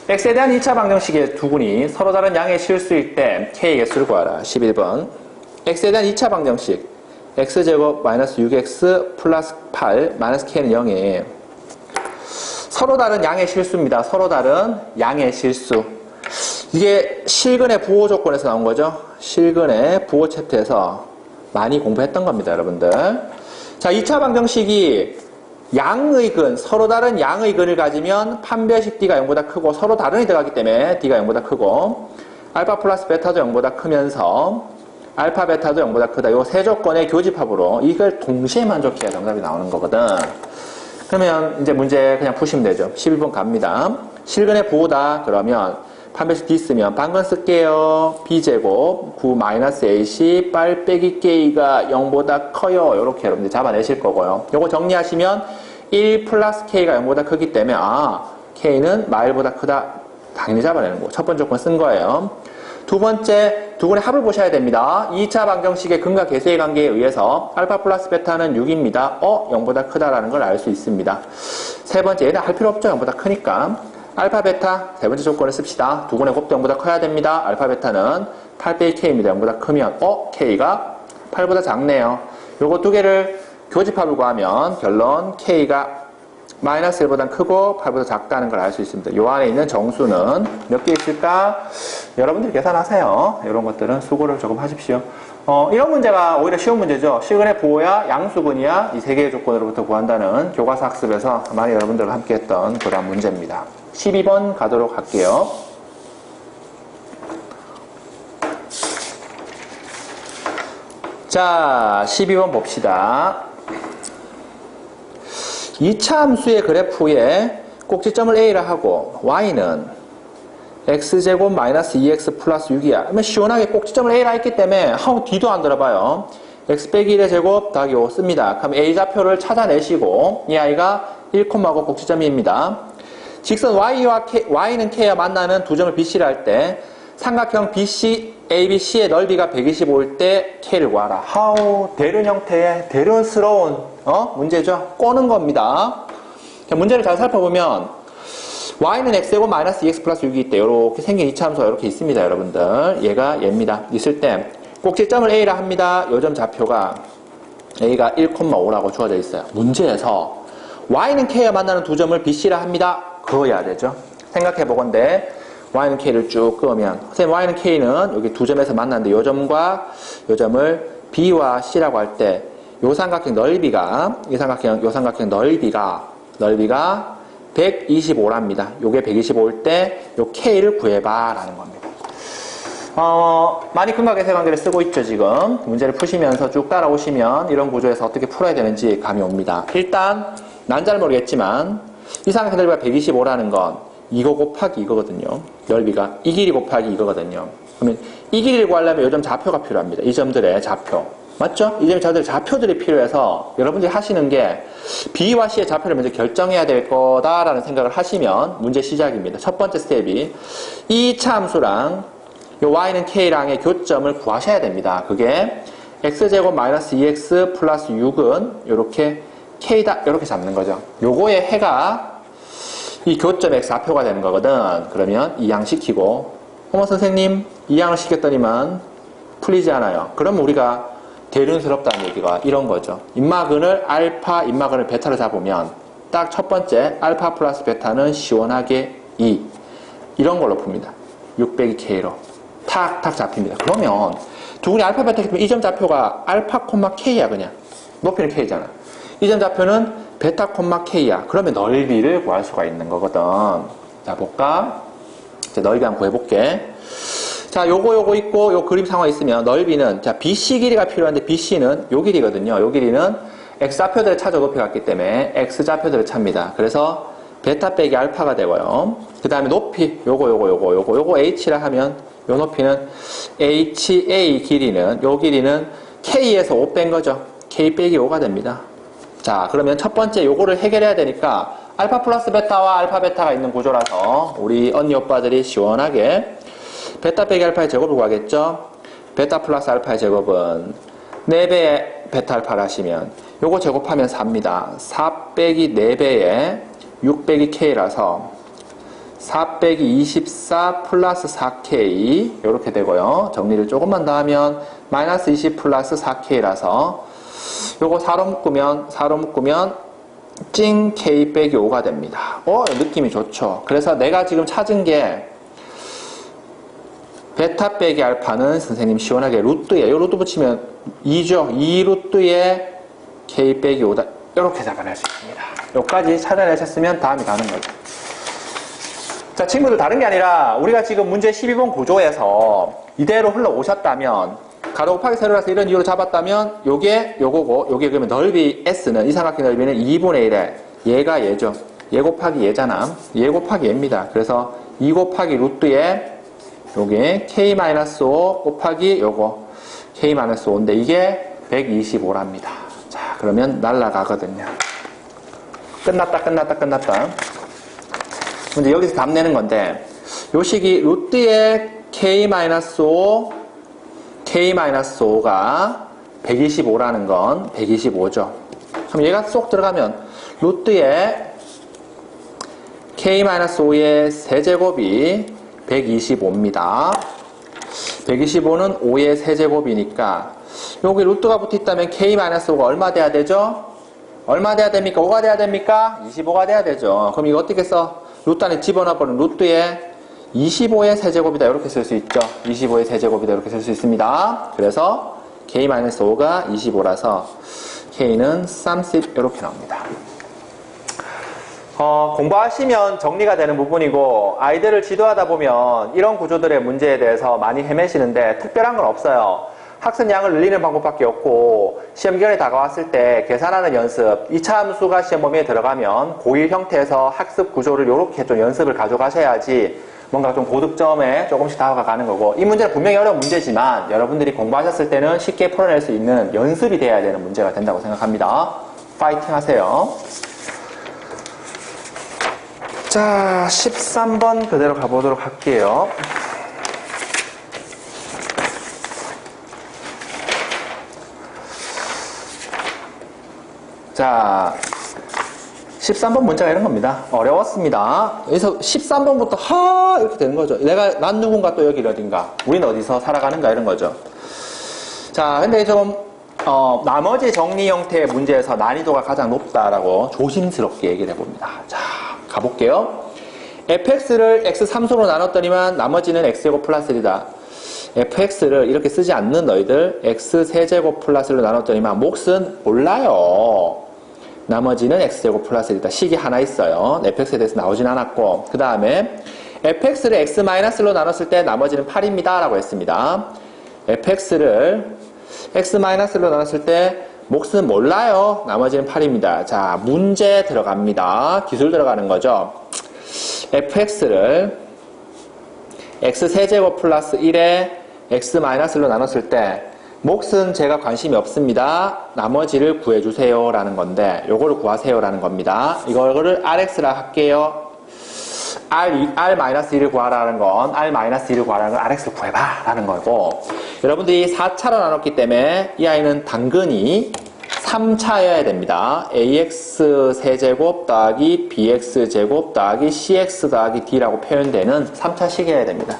x에 대한 2차 방정식의 두 군이 서로 다른 양의 실수일 때 k의 개수를 구하라. 11번 x에 대한 2차 방정식 x제곱 마이너스 6x 플러스 8 마이너스 k는 0이에요. 서로 다른 양의 실수입니다. 서로 다른 양의 실수. 이게 실근의 부호 조건에서 나온 거죠. 실근의 부호 챕터에서 많이 공부했던 겁니다, 여러분들. 자, 2차 방정식이 양의 근, 서로 다른 양의 근을 가지면 판별식 D가 0보다 크고 서로 다른이 들어가기 때문에 D가 0보다 크고 알파 플러스 베타도 0보다 크면서 알파 베타도 0보다 크다. 이 세 조건의 교집합으로 이걸 동시에 만족해야 정답이 나오는 거거든. 그러면 이제 문제 그냥 푸시면 되죠. 11번 갑니다. 실근의 부호다 그러면 판별식 D 쓰면 방근 쓸게요. B제곱 9 마이너스 AC 빨 빼기 K가 0보다 커요. 이렇게 여러분들 잡아내실 거고요. 요거 정리하시면 1 플러스 K가 0보다 크기 때문에 K는 마일보다 크다. 당연히 잡아내는 거. 첫 번째 조건 쓴 거예요. 두 번째, 두 군의 합을 보셔야 됩니다. 2차 방정식의 근과 계수의 관계에 의해서 알파 플러스 베타는 6입니다. 0보다 크다라는 걸 알 수 있습니다. 세 번째, 얘는 할 필요 없죠. 0보다 크니까. 알파 베타 세 번째 조건을 씁시다. 두 군의 곱도 0보다 커야 됩니다. 알파 베타는 8 빼기 K입니다. 0보다 크면 K가 8보다 작네요. 요거 두 개를 교집합을 구하면 결론 K가 마이너스 1보다 크고 8보다 작다는 걸 알 수 있습니다. 요 안에 있는 정수는 몇 개 있을까? 여러분들이 계산하세요. 이런 것들은 수고를 조금 하십시오. 이런 문제가 오히려 쉬운 문제죠. 실근의 부호야 양수근이야 이 세 개의 조건으로부터 구한다는 교과서 학습에서 많이 여러분들과 함께 했던 그런 문제입니다. 12번 가도록 할게요. 자, 12번 봅시다. 2차 함수의 그래프에 꼭지점을 A라 하고 y는 x제곱 마이너스 2x 플러스 6이야. 그러면 시원하게 꼭지점을 A라 했기 때문에 하고 D도 안 들어봐요. x 빼기 1의 제곱 더하기 5 씁니다. 그럼 A 좌표를 찾아내시고 이 아이가 1,5 꼭지점입니다. 직선 y는 k와 만나는 두 점을 BC를 할 때 삼각형 BC, ABC의 넓이가 125일 때 k를 구하라. 대륜 형태의 대륜스러운 문제죠. 꼬는 겁니다. 문제를 잘 살펴보면 y는 x제곱 마이너스 2x 플러스 6이 있대. 이렇게 생긴 2차 함수가 이렇게 있습니다, 여러분들. 얘가 얘입니다. 있을 때 꼭지점을 A라 합니다. 요 점 좌표가 A가 1,5라고 주어져 있어요. 문제에서 y는 k와 만나는 두 점을 BC라 합니다. 그어야 되죠. 생각해보건대 y는 k를 쭉 그으면 선생님 y는 k는 여기 두 점에서 만났는데 요 점과 요 점을 B와 C라고 할 때 요 삼각형 넓이가 요 삼각형 넓이가 125랍니다. 요게 125일 때 요 k를 구해봐 라는 겁니다. 많이 근과 계수의 관계를 쓰고 있죠, 지금. 문제를 푸시면서 쭉 따라오시면 이런 구조에서 어떻게 풀어야 되는지 감이 옵니다. 일단 난 잘 모르겠지만 이 삼각형 넓이가 125라는 건 이거 곱하기 이거거든요. 넓이가 이 길이 곱하기 이거거든요. 그러면 이 길이를 구하려면 이 점 좌표가 필요합니다. 이 점들의 좌표. 맞죠? 이 점 좌표들이 필요해서 여러분들이 하시는 게 B와 C의 좌표를 먼저 결정해야 될 거다라는 생각을 하시면 문제 시작입니다. 첫 번째 스텝이 이 차 함수랑 요 y는 k랑의 교점을 구하셔야 됩니다. 그게 x제곱 마이너스 2x 플러스 6은 요렇게 k다 이렇게 잡는 거죠. 요거의 해가 이 교점 x 좌표가 되는 거거든. 그러면 이항시키고 어머 선생님 이항을 시켰더니만 풀리지 않아요. 그럼 우리가 대륜스럽다는 얘기가 이런 거죠. 인마근을 알파, 인마근을 베타로 잡으면 딱 첫 번째 알파 플러스 베타는 시원하게 2 이런 걸로 풉니다. 6 빼기 k로 탁탁 잡힙니다. 그러면 두 군이 알파 베타기 때문에 이 점 좌표가 알파, k야 그냥 높이는 k잖아. 이점 좌표는 베타 콤마 K야. 그러면 넓이를 구할 수가 있는 거거든. 자, 볼까? 이제 넓이 한번 구해볼게. 자, 요거 있고, 요 그림 상황 있으면 넓이는, 자, BC 길이가 필요한데 BC는 요 길이거든요. 요 길이는 X좌표들을 찾아 높이 갔기 때문에 X좌표들을 찾습니다. 그래서 베타 빼기 알파가 되고요. 그 다음에 높이, 요거 H라 하면 요 높이는 HA 길이는, 요 길이는 K에서 5 뺀 거죠. K 빼기 5가 됩니다. 자, 그러면 첫 번째 요거를 해결해야 되니까 알파 플러스 베타와 알파 베타가 있는 구조라서 우리 언니 오빠들이 시원하게 베타 빼기 알파의 제곱을 구하겠죠. 베타 플러스 알파의 제곱은 4배의 베타 알파를 하시면 요거 제곱하면 4입니다. 4 빼기 4배의 6 빼기 K라서 4 빼기 24 플러스 4K 이렇게 되고요. 정리를 조금만 더 하면 마이너스 20 플러스 4K라서 요거 4로 묶으면 찡 K 빼기 5가 됩니다. 느낌이 좋죠. 그래서 내가 지금 찾은 게 베타 빼기 알파는 선생님 시원하게 루트에 요 루트 붙이면 2죠. 2 루트에 K 빼기 5다. 이렇게 잡아낼 수 있습니다. 여기까지 찾아내셨으면 다음이 가는 거죠. 자, 친구들 다른 게 아니라 우리가 지금 문제 12번 구조에서 이대로 흘러오셨다면 가로 곱하기 세로라서 이런 이유로 잡았다면 요게 요거고 요게 그러면 넓이 S는 이 삼각형 넓이는 2분의 1에 얘가 얘죠. 얘 곱하기 얘잖아. 얘 곱하기 얘입니다. 그래서 2 곱하기 루트에 요게 K-5 곱하기 요거 K-5인데 이게 125랍니다. 자, 그러면 날라가거든요. 끝났다. 근데 여기서 답 내는 건데 요 식이 루트에 K-5 K-5가 125라는 건 125죠. 그럼 얘가 쏙 들어가면 루트에 K-5의 세제곱이 125입니다. 125는 5의 세제곱이니까 여기 루트가 붙어있다면 K-5가 얼마 돼야 되죠? 얼마 돼야 됩니까? 5가 돼야 됩니까? 25가 돼야 되죠. 그럼 이거 어떻게 써? 루트 안에 집어넣어버리면 루트에 25의 세제곱이다 이렇게 쓸 수 있죠. 25의 세제곱이다 이렇게 쓸 수 있습니다. 그래서 K-5가 25라서 K는 30 이렇게 나옵니다. 공부하시면 정리가 되는 부분이고 아이들을 지도하다 보면 이런 구조들의 문제에 대해서 많이 헤매시는데 특별한 건 없어요. 학습량을 늘리는 방법밖에 없고 시험 기간이 다가왔을 때 계산하는 연습 2차 함수가 시험 범위에 들어가면 고1 형태에서 학습 구조를 이렇게 좀 연습을 가져가셔야지 뭔가 좀 고득점에 조금씩 다가가는 거고 이 문제는 분명히 어려운 문제지만 여러분들이 공부하셨을 때는 쉽게 풀어낼 수 있는 연습이 돼야 되는 문제가 된다고 생각합니다. 파이팅 하세요. 자, 13번 그대로 가보도록 할게요. 자, 13번 문제가 이런 겁니다. 어려웠습니다. 여기서 13번부터 이렇게 되는 거죠. 난 누군가 또 여기 어딘가 우리는 어디서 살아가는가 이런 거죠. 자, 근데 좀 나머지 정리 형태의 문제에서 난이도가 가장 높다라고 조심스럽게 얘기를 해봅니다. 자, 가볼게요. fx를 x3수로 나눴더니만 나머지는 x제곱 플러스 1이다. fx를 이렇게 쓰지 않는 너희들 x세제곱 플러스 1로 나눴더니만 몫은 몰라요. 나머지는 x제곱 플러스 1이다. 식이 하나 있어요. fx에 대해서 나오진 않았고 그 다음에 fx를 x-1로 나눴을 때 나머지는 8입니다. 라고 했습니다. fx를 x-1로 나눴을 때 몫은 몰라요. 나머지는 8입니다. 자, 문제 들어갑니다. 기술 들어가는 거죠. fx를 x세제곱 플러스 1에 x-1로 나눴을 때 몫은 제가 관심이 없습니다. 나머지를 구해주세요 라는 건데 요거를 구하세요 라는 겁니다. 이거를 rx라 할게요. r-1을 구하라는 건 r-1을 구하라는 건 rx를 구해봐 라는 거고 여러분들이 4차로 나눴기 때문에 이 아이는 당근이 3차여야 됩니다. ax 세제곱 더하기 bx제곱 더하기 cx 더하기 d라고 표현되는 3차식이어야 됩니다.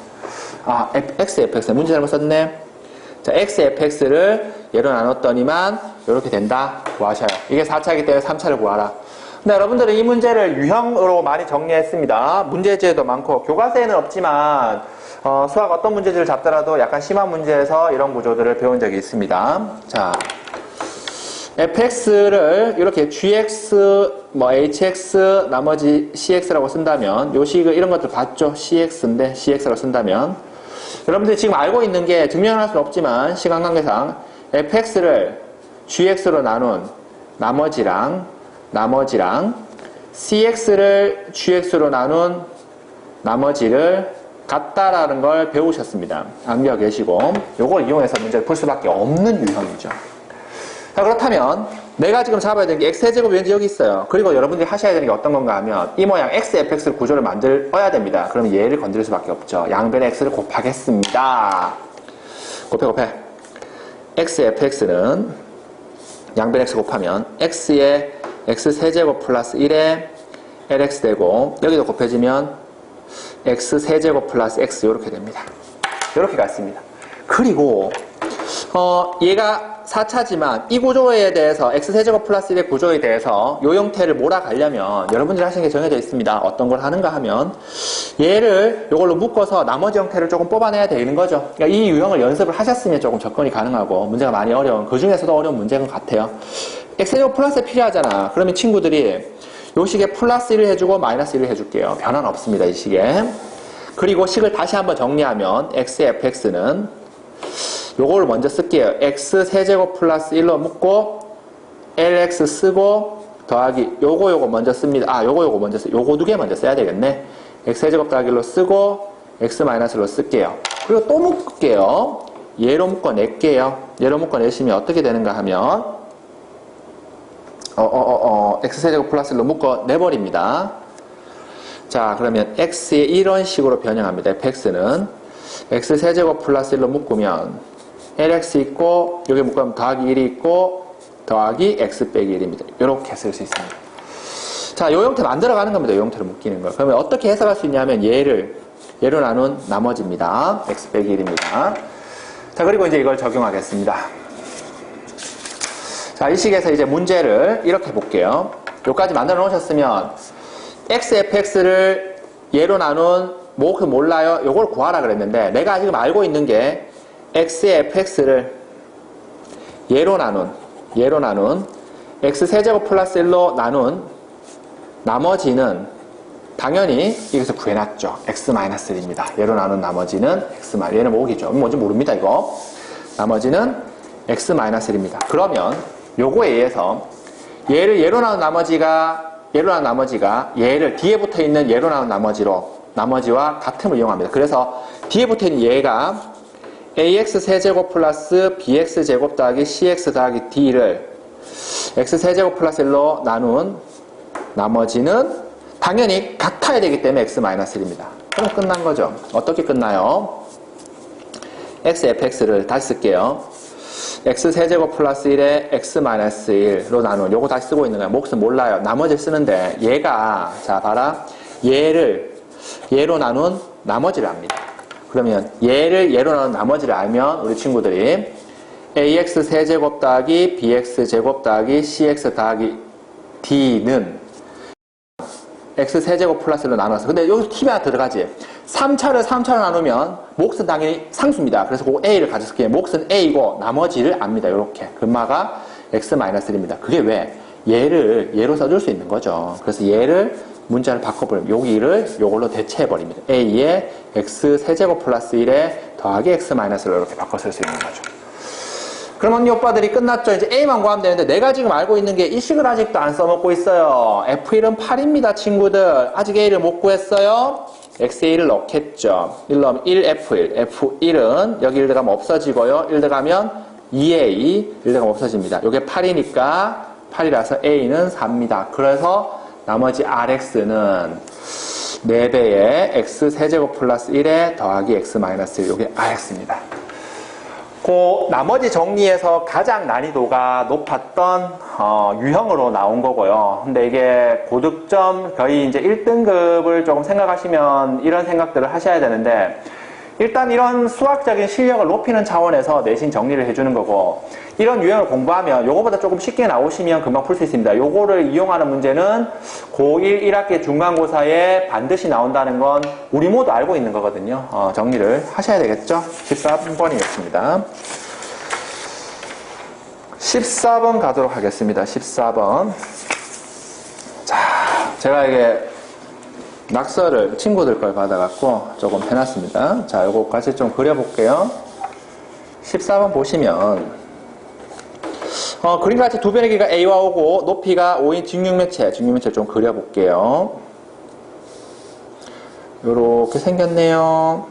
아, x, fx 문제 잘못 썼네. 자, x, fx를 얘로 나눴더니만 이렇게 된다. 구하셔요. 이게 4차이기 때문에 3차를 구하라. 근데 여러분들은 이 문제를 유형으로 많이 정리했습니다. 문제지에도 많고 교과서에는 없지만 수학 어떤 문제지를 잡더라도 약간 심한 문제에서 이런 구조들을 배운 적이 있습니다. 자, fx를 이렇게 gx, 뭐 hx, 나머지 cx라고 쓴다면, 요 식을 이런 것들 봤죠? cx인데, cx라고 쓴다면, 여러분들이 지금 알고 있는 게 증명을 할 수는 없지만, 시간 관계상, fx를 gx로 나눈 나머지랑, cx를 gx로 나눈 나머지를 같다라는 걸 배우셨습니다. 암기하고 계시고, 요걸 이용해서 문제를 풀 수밖에 없는 유형이죠. 자, 그렇다면 내가 지금 잡아야 되는 게 x제곱이 왠지 여기 있어요. 그리고 여러분들이 하셔야 되는 게 어떤 건가 하면 이 모양 xfx 구조를 만들어야 됩니다. 그러면 얘를 건드릴 수밖에 없죠. 양변의 x를 곱하겠습니다. 곱해. xfx는 양변 x 곱하면 x에 x세제곱 플러스 1에 lx 되고, 여기도 곱해지면 x세제곱 플러스 x 이렇게 됩니다. 이렇게 갔습니다. 그리고 얘가 4차지만 이 구조에 대해서 x세제곱 플러스 1의 구조에 대해서 요 형태를 몰아가려면 여러분들이 하시는 게 정해져 있습니다. 어떤 걸 하는가 하면 얘를 요걸로 묶어서 나머지 형태를 조금 뽑아내야 되는 거죠. 그러니까 이 유형을 연습을 하셨으면 조금 접근이 가능하고 문제가 많이 어려운, 그 중에서도 어려운 문제인 것 같아요. x제곱 플러스 1 필요하잖아. 그러면 친구들이 요 식에 플러스 1을 해주고 마이너스 1을 해줄게요. 변화는 없습니다. 이 식에. 그리고 식을 다시 한번 정리하면 xfx는 요걸 먼저 쓸게요. x세제곱 플러스 1로 묶고 lx 쓰고 더하기 요거 먼저 씁니다. 요거 먼저 쓰. 요거 두 개 먼저 써야 되겠네. x세제곱 더하기 1로 쓰고 x 마이너스로 쓸게요. 그리고 또 묶을게요. 얘로 묶어낼게요. 얘로 묶어내시면 어떻게 되는가 하면 x세제곱 플러스 1로 묶어내버립니다. 자, 그러면 x에 이런 식으로 변형합니다. fx는 x세제곱 플러스 1로 묶으면 lx 있고, 여기 묶으면 더하기 1이 있고, 더하기 x 빼기 1입니다. 이렇게 쓸 수 있습니다. 자, 요 형태 만들어가는 겁니다. 요 형태로 묶이는 거. 그러면 어떻게 해석할 수 있냐면 얘로 나눈 나머지입니다. x 빼기 1입니다. 자, 그리고 이제 이걸 적용하겠습니다. 자, 이 식에서 이제 문제를 이렇게 볼게요. 요까지 만들어 놓으셨으면 xfx를 얘로 나눈 뭐 몰라요? 요걸 구하라 그랬는데 내가 지금 알고 있는 게 xfx를 얘로 나눈 x세제곱 플러스 1로 나눈 나머지는 당연히 여기서 구해놨죠. x-1입니다. 얘로 나눈 나머지는 얘는 모으기죠. 뭔지 모릅니다. 이거 나머지는 x-1입니다. 그러면 요거에 의해서 얘를 얘로 나눈 나머지가 얘를 뒤에 붙어있는 얘로 나눈 나머지와 같음을 이용합니다. 그래서 뒤에 붙어있는 얘가 ax세제곱 플러스 bx제곱 더하기 cx 더하기 d를 x세제곱 플러스 1로 나눈 나머지는 당연히 같아야 되기 때문에 x-1입니다. 그럼 끝난 거죠. 어떻게 끝나요? xfx를 다시 쓸게요. x세제곱 플러스 1에 x-1로 나눈 요거 다시 쓰고 있는 거야. 몫은 몰라요. 나머지 쓰는데 얘가 자 봐라. 얘로 나눈 나머지를 압니다. 그러면 얘로 나눈 나머지를 알면 우리 친구들이 ax 세제곱 더하기 bx 제곱 더하기 cx 더하기 d는 x 세제곱 플러스 1로 나눠서, 근데 여기 팁이 하나 들어가지. 3차를 나누면 몫은 당연히 상수입니다. 그래서 그 a를 가졌을게요. 몫은 a이고 나머지를 압니다. 이렇게 금마가 x-1입니다. 그게 왜? 얘로 써줄 수 있는 거죠. 그래서 얘를 문자를 바꿔버리면 여기를 요걸로 대체해버립니다. a에 x 세제곱 플러스 1에 더하기 x-로 이렇게 바꿔 쓸 수 있는 거죠. 그럼 언니 오빠들이 끝났죠. 이제 a만 구하면 되는데 내가 지금 알고 있는 게 이 식을 아직도 안 써먹고 있어요. f1은 8입니다. 친구들. 아직 a를 못 구했어요. x에 1을 넣겠죠. 1 넣으면 1f1. f1은 여기 1 들어가면 없어지고요. 1 들어가면 2a. 1 들어가면 없어집니다. 이게 8이니까 8이라서 a는 4입니다. 그래서 나머지 rx는 4배의 x 세제곱 플러스 1에 더하기 x-1. 이게 rx입니다. 그 나머지 정리에서 가장 난이도가 높았던 유형으로 나온 거고요. 근데 이게 고득점 거의 이제 1등급을 조금 생각하시면 이런 생각들을 하셔야 되는데, 일단 이런 수학적인 실력을 높이는 차원에서 내신 정리를 해주는 거고, 이런 유형을 공부하면 요거보다 조금 쉽게 나오시면 금방 풀 수 있습니다. 요거를 이용하는 문제는 고1 1학기 중간고사에 반드시 나온다는 건 우리 모두 알고 있는 거거든요. 정리를 하셔야 되겠죠? 13번이겠습니다. 14번 가도록 하겠습니다. 14번. 자, 제가 이게 낙서를 친구들 걸 받아갖고 조금 해놨습니다. 자, 요거 같이 좀 그려볼게요. 14번 보시면, 그림과 같이 두 변의 길이가 A와 O고, 높이가 5인 직육면체 좀 그려볼게요. 요렇게 생겼네요.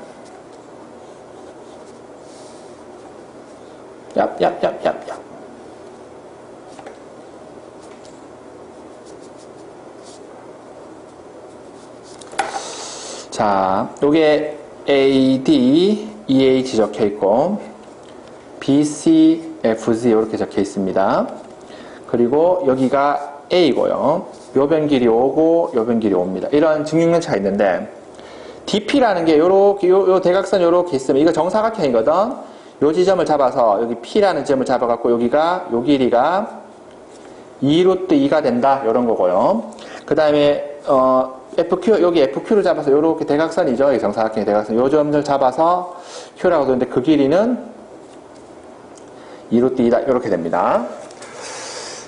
얍. 자, 요게 AD, EH 적혀 있고, BC, FZ 이렇게 적혀 있습니다. 그리고 여기가 A고요. 요 변 길이 O고, 요 변 길이 O입니다. 이런 직육면체가 있는데, DP라는 게 요렇게, 요 대각선 요렇게 있으면, 이거 정사각형이거든? 요 지점을 잡아서, 여기 P라는 지점을 잡아갖고, 여기가, 요 길이가 2√2가 된다. 요런 거고요. 그 다음에, FQ, 여기 FQ를 잡아서 요렇게 대각선이죠. 이 정사각형의 대각선. 요 점을 잡아서 Q라고 하는데 그 길이는 2√2다. 요렇게 됩니다.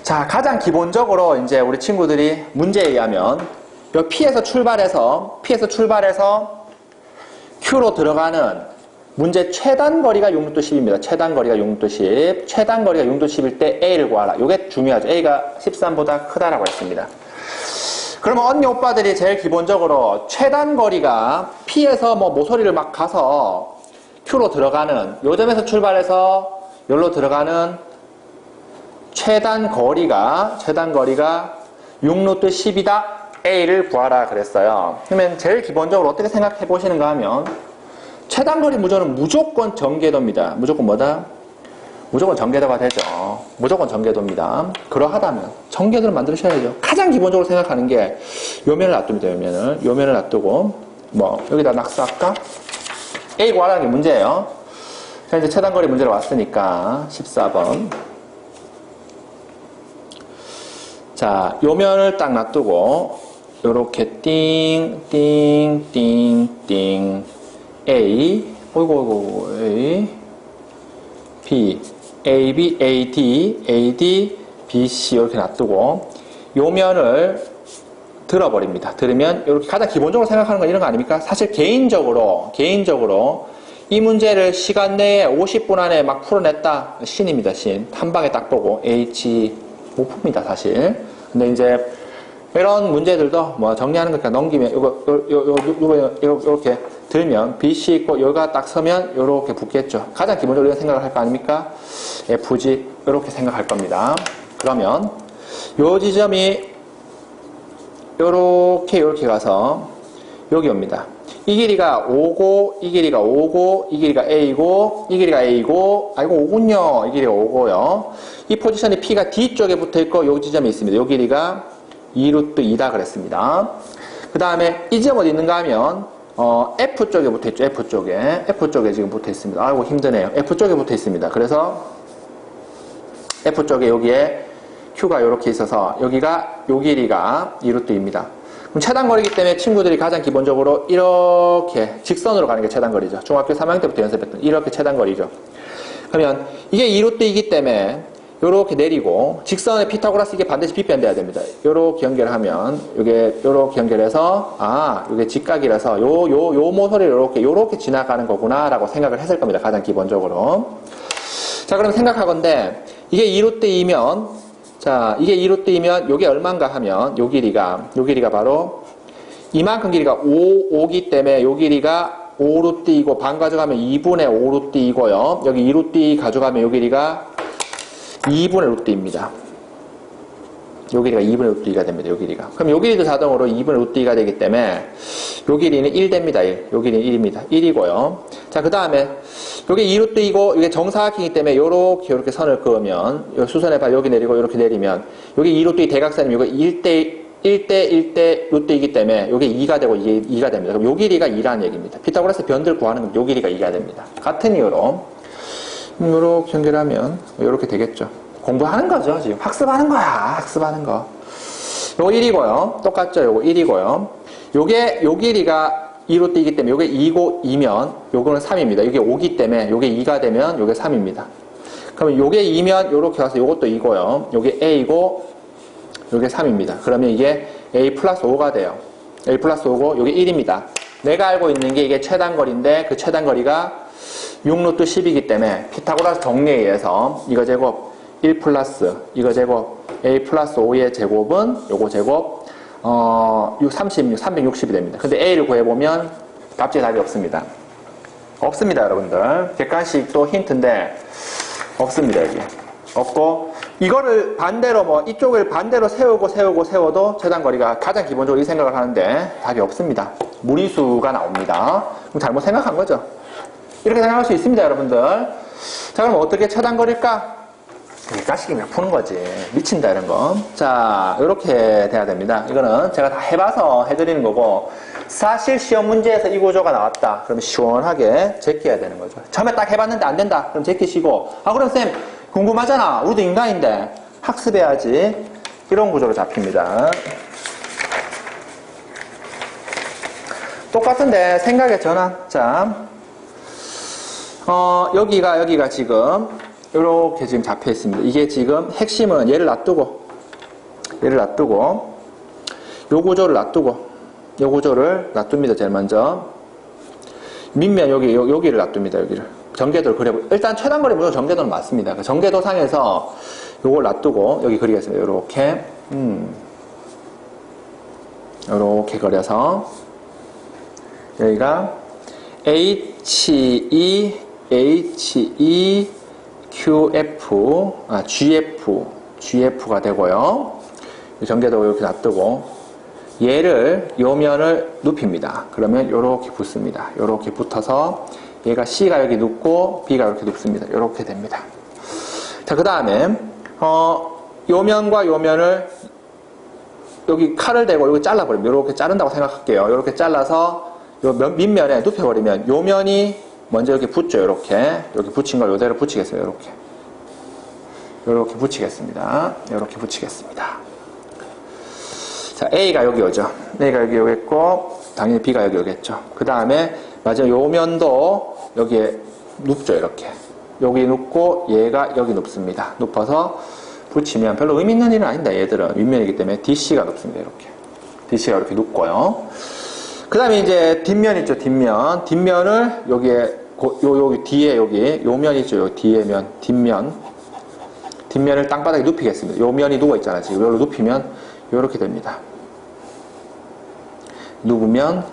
자, 가장 기본적으로 이제 우리 친구들이 문제에 의하면 요 P에서 출발해서 Q로 들어가는 문제 최단 거리가 6루트 10입니다. 최단 거리가 6루트 10. 최단 거리가 6루트 10일 때 A를 구하라. 요게 중요하죠. A가 13보다 크다라고 했습니다. 그러면 언니 오빠들이 제일 기본적으로 최단 거리가 P에서 뭐 모서리를 막 가서 Q로 들어가는 요 점에서 출발해서 여기로 들어가는 최단 거리가 6루트 10이다. A를 구하라 그랬어요. 그러면 제일 기본적으로 어떻게 생각해 보시는가 하면 최단 거리 무조는 무조건 전개도입니다. 무조건 뭐다? 무조건 전개도가 되죠. 무조건 전개도입니다. 그러하다면 전개도를 만드셔야죠. 가장 기본적으로 생각하는 게 요면을 놔둡니다. 요면을 놔두고 뭐 여기다 낙서할까? A 구하라는 게 문제예요. 자, 이제 최단거리 문제로 왔으니까 14번. 자, 요면을 딱 놔두고 요렇게 띵 A 어이구 A B AB, AD, BC 이렇게 놔두고 요면을 들어버립니다. 들으면 이렇게 가장 기본적으로 생각하는 건 이런 거 아닙니까? 사실 개인적으로 이 문제를 시간 내에 50분 안에 막 풀어냈다. 신입니다. 신. 한 방에 딱 보고 H 못 풉니다. 사실. 근데 이제 이런 문제들도 뭐 정리하는 거니까 넘기면 이렇게 들면 BC 있고 여기가 딱 서면 이렇게 붙겠죠. 가장 기본적으로 이런 생각을 할 거 아닙니까? FG 이렇게 생각할 겁니다. 그러면 요 지점이 이렇게 가서 여기 옵니다. 이 길이가 5고 이 길이가 5고 이 길이가 A고 이 길이가 A고 아이고 5군요. 이 길이가 5고요. 이 포지션이 P가 D쪽에 붙어있고 요 지점이 있습니다. 요 길이가 2√2다 그랬습니다. 그 다음에 이 지점 어디 있는가 하면 F쪽에 붙어있죠. F쪽에 지금 붙어있습니다. 아이고 힘드네요. F쪽에 붙어있습니다. 그래서 F쪽에 여기에 Q가 이렇게 있어서 여기가 요 길이가 2√2입니다. 그럼 최단거리이기 때문에 친구들이 가장 기본적으로 이렇게 직선으로 가는 게 최단거리죠. 중학교 3학년 때부터 연습했던 이렇게 최단거리죠. 그러면 이게 2√2이기 때문에 요렇게 내리고 직선의 피타고라스 이게 반드시 빗변돼야 됩니다. 요렇게 연결하면 요게 요렇게 연결해서 요게 직각이라서 요 모서리를 요렇게 지나가는 거구나라고 생각을 했을 겁니다. 가장 기본적으로. 자, 그럼 생각하건대 이게 2√2이면 이게 2√2이면 요게 얼마인가 하면 요 길이가 바로 이만큼 길이가 5기 때문에 요 길이가 5√2이고 반 가져가면 2분의 5√2이고요. 여기 2√2 가져가면 요 길이가 2분의 √2입니다. 요 길이가 2분의 √2가 됩니다. 요 길이가. 그럼 요 길이도 자동으로 2분의 √2가 되기 때문에 요 길이는 1 됩니다. 1. 요 길이는 1입니다. 1이고요. 자, 그 다음에 요게 2√2이고 이게 정사각형이기 때문에 요렇게 선을 그으면 요 수선의 발 여기 내리고 요렇게 내리면 요게 2√2 대각선이면 요게 1대 √2이기 때문에 요게 2가 되고 이게 2가 됩니다. 그럼 요 길이가 2라는 얘기입니다. 피타고라스 변들 구하는 건 요 길이가 2가 됩니다. 같은 이유로 요렇게 연결하면 요렇게 되겠죠. 공부하는 거죠. 지금 학습하는 거야. 학습하는 거. 요거 1이고요. 똑같죠. 요거 1이고요. 요게 요 길이가 2√2이기 때문에 요게 2고 2면 요거는 3입니다. 요게 5기 때문에 요게 2가 되면 요게 3입니다. 그러면 요게 2면 요렇게 와서 요것도 2고요. 요게 A고 요게 3입니다. 그러면 이게 A 플러스 5가 돼요. A 플러스 5고 요게 1입니다. 내가 알고 있는 게 이게 최단거리인데 그 최단거리가 6루트 10이기 때문에 피타고라스 정리에 의해서 이거 제곱 1 플러스 이거 제곱 A 플러스 5의 제곱은 요거 제곱 360이 됩니다. 근데 A를 구해보면 갑자기 답이 없습니다. 없습니다, 여러분들. 객관식도 힌트인데 없습니다, 여기. 없고 이거를 반대로 이쪽을 반대로 세워도 최단거리가 가장 기본적으로 이 생각을 하는데 답이 없습니다. 무리수가 나옵니다. 그럼 잘못 생각한 거죠. 이렇게 생각할 수 있습니다, 여러분들. 자, 그럼 어떻게 최단거리일까? 객관식이면 푸는 거지. 미친다, 이런 거. 자, 이렇게 돼야 됩니다. 이거는 제가 다 해봐서 해드리는 거고, 사실 시험 문제에서 이 구조가 나왔다. 그러면 시원하게 제껴야 되는 거죠. 처음에 딱 해봤는데 안 된다. 그럼 제끼시고, 그럼 쌤, 궁금하잖아. 우리도 인간인데. 학습해야지. 이런 구조로 잡힙니다. 똑같은데, 생각의 전환. 자, 여기가 지금, 이렇게 지금 잡혀 있습니다. 이게 지금 핵심은 얘를 놔두고 요 구조를 놔둡니다. 제일 먼저 밑면 여기를 놔둡니다. 여기를 전개도를 그려보. 일단 최단거리 무조건 전개도는 맞습니다. 그 전개도상에서 요걸 놔두고 여기 그리겠습니다. 요렇게 요렇게 그려서 여기가 GF가 되고요. 전개도 이렇게 놔두고 얘를 요 면을 눕힙니다. 그러면 이렇게 붙습니다. 이렇게 붙어서 얘가 C가 여기 눕고 B가 이렇게 눕습니다. 이렇게 됩니다. 자, 그 다음에 요 면과 요 면을 여기 칼을 대고 여기 잘라버립니다. 이렇게 자른다고 생각할게요. 이렇게 잘라서 요 밑면에 눕혀버리면 요 면이 먼저 이렇게 붙죠. 이렇게 여기 붙인 걸 이대로 붙이겠어요. 이렇게 붙이겠습니다. 이렇게 붙이겠습니다. 자, A가 여기 오죠. A가 여기 오겠고 당연히 B가 여기 오겠죠. 그 다음에 마지막 요 면도 여기에 눕죠. 이렇게 여기 눕고 얘가 여기 눕습니다. 눕어서 붙이면 별로 의미 있는 일은 아닙니다. 얘들은 윗면이기 때문에 DC가 눕습니다. 이렇게 DC가 이렇게 눕고요. 그 다음에 이제 뒷면 있죠. 뒷면을 여기에 여기 뒤에 요 면 있죠. 요 뒤에 면 뒷면을 땅바닥에 눕히겠습니다. 요 면이 누워 있잖아요. 지금 이걸로 눕히면 요렇게 됩니다. 눕으면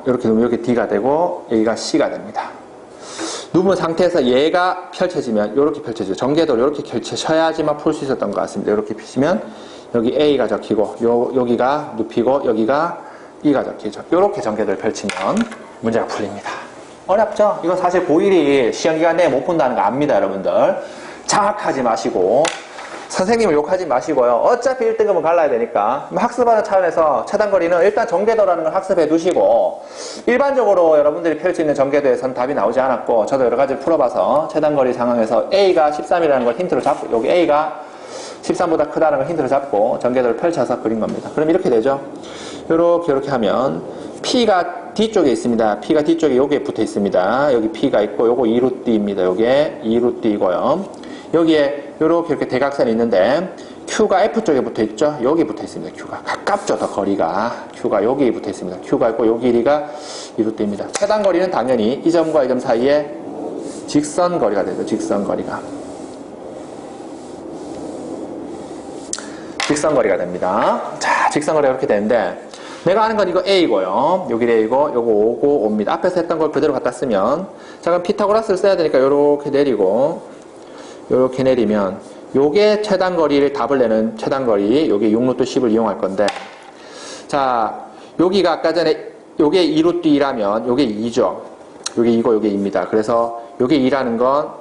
이렇게 누우면 여기 D가 되고 여기가 C가 됩니다. 누운 상태에서 얘가 펼쳐지면 이렇게 펼쳐지죠. 전개도를 이렇게 펼쳐셔야지만 풀 수 있었던 것 같습니다. 이렇게 펴시면 여기 A가 적히고 여기가 눕히고 여기가 E가 적히죠. 이렇게 전개도를 펼치면 문제가 풀립니다. 어렵죠? 이거 사실 고1이 시험기간 내에 못 푼다는 거 압니다, 여러분들. 장악하지 마시고 선생님을 욕하지 마시고요. 어차피 1등급은 갈라야 되니까 학습하는 차원에서 최단거리는 일단 전개도라는 걸 학습해 두시고 일반적으로 여러분들이 펼 수 있는 전개도에서는 답이 나오지 않았고 저도 여러 가지를 풀어봐서 최단거리 상황에서 A가 13이라는 걸 힌트로 잡고 여기 A가 13보다 크다는 걸 힌트로 잡고 전개도를 펼쳐서 그린 겁니다. 그럼 이렇게 되죠. 이렇게 하면 P가 뒤쪽에 있습니다. P가 뒤쪽에 여기에 붙어 있습니다. 여기 P가 있고 요거 2루트입니다. 요게 2루트이고요. 여기에 이렇게 대각선이 있는데 Q가 F쪽에 붙어 있죠. 여기 붙어 있습니다. Q가 가깝죠. 더 거리가 Q가 여기 붙어 있습니다. Q가 있고 요 길이가 2루트입니다. 최단 거리는 당연히 이 점과 이 점 사이에 직선 거리가 되죠. 직선 거리가 됩니다. 자, 직선 거리가 이렇게 되는데 내가 아는 건 이거 A고요. 여기 A고 요거 5고 5입니다. 앞에서 했던 걸 그대로 갖다 쓰면 자, 그럼 피타고라스를 써야 되니까 요렇게 내리고 요렇게 내리면 요게 최단거리를 답을 내는 최단거리 요게 6루트 10을 이용할 건데 자, 여기가 아까 전에 요게 2루트 2라면 요게 2죠. 요게 2고 요게 2입니다. 그래서 요게 2라는 건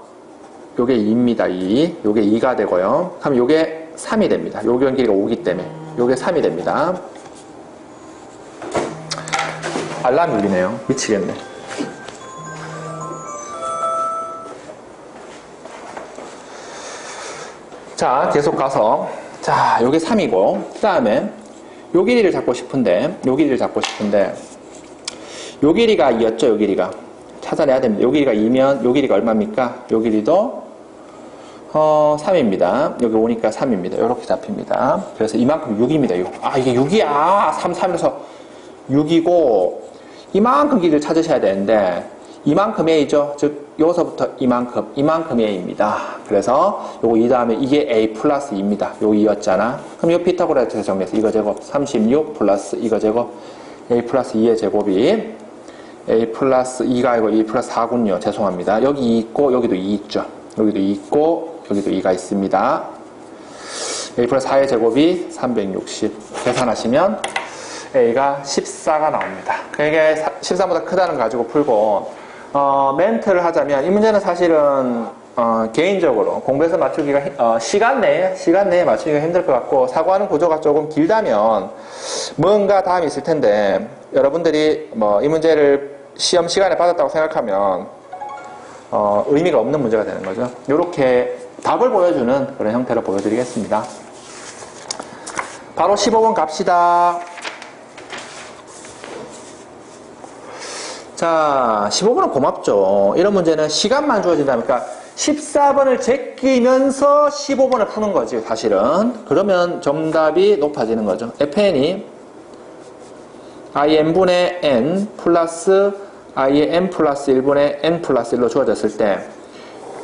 요게 2입니다. 2. 요게 2가 되고요. 그럼 요게 3이 됩니다. 요 길이가 5기 때문에 요게 3이 됩니다. 알람이 울리네요. 미치겠네. 자, 계속 가서 자, 요게 3이고 그 다음에 요 길이를 잡고 싶은데 요 길이가 2였죠. 요 길이가 찾아내야 됩니다. 요 길이가 2면 요 길이가 얼마입니까? 요 길이도 3입니다. 여기 오니까 3입니다. 이렇게 잡힙니다. 그래서 이만큼 6입니다. 6. 아, 이게 6이야. 3에서 6이고, 이만큼 길이를 찾으셔야 되는데, 이만큼 A죠. 즉, 여기서부터 이만큼 A입니다. 그래서 요거 이 다음에 이게 A 플러스 2입니다. 요 2였잖아. 그럼 요 피타고라스에서 정리해서 이거 제곱 36 플러스 이거 제곱 A 플러스 2의 제곱이 A 플러스 2가 아니고 A 플러스 4군요. 죄송합니다. 여기 2 있고 여기도 2 있죠. 여기도 2 있고 여기도 2가 있습니다. A 플러스 4의 제곱이 360 계산하시면 A가 14가 나옵니다. 이게 14보다 크다는 거 가지고 풀고 멘트를 하자면 이 문제는 사실은 개인적으로 공부해서 맞추기가 시간 내에 맞추기가 힘들 것 같고 사고하는 구조가 조금 길다면 뭔가 다음이 있을 텐데 여러분들이 이 문제를 시험 시간에 받았다고 생각하면 의미가 없는 문제가 되는 거죠. 이렇게 답을 보여주는 그런 형태로 보여드리겠습니다. 바로 15번 갑시다. 자, 15번은 고맙죠. 이런 문제는 시간만 주어진다니까 그러니까 14번을 제끼면서 15번을 푸는 거지, 사실은. 그러면 정답이 높아지는 거죠. fn이 in분의 n 플러스 i의 n 플러스 1분의 n 플러스 1로 주어졌을 때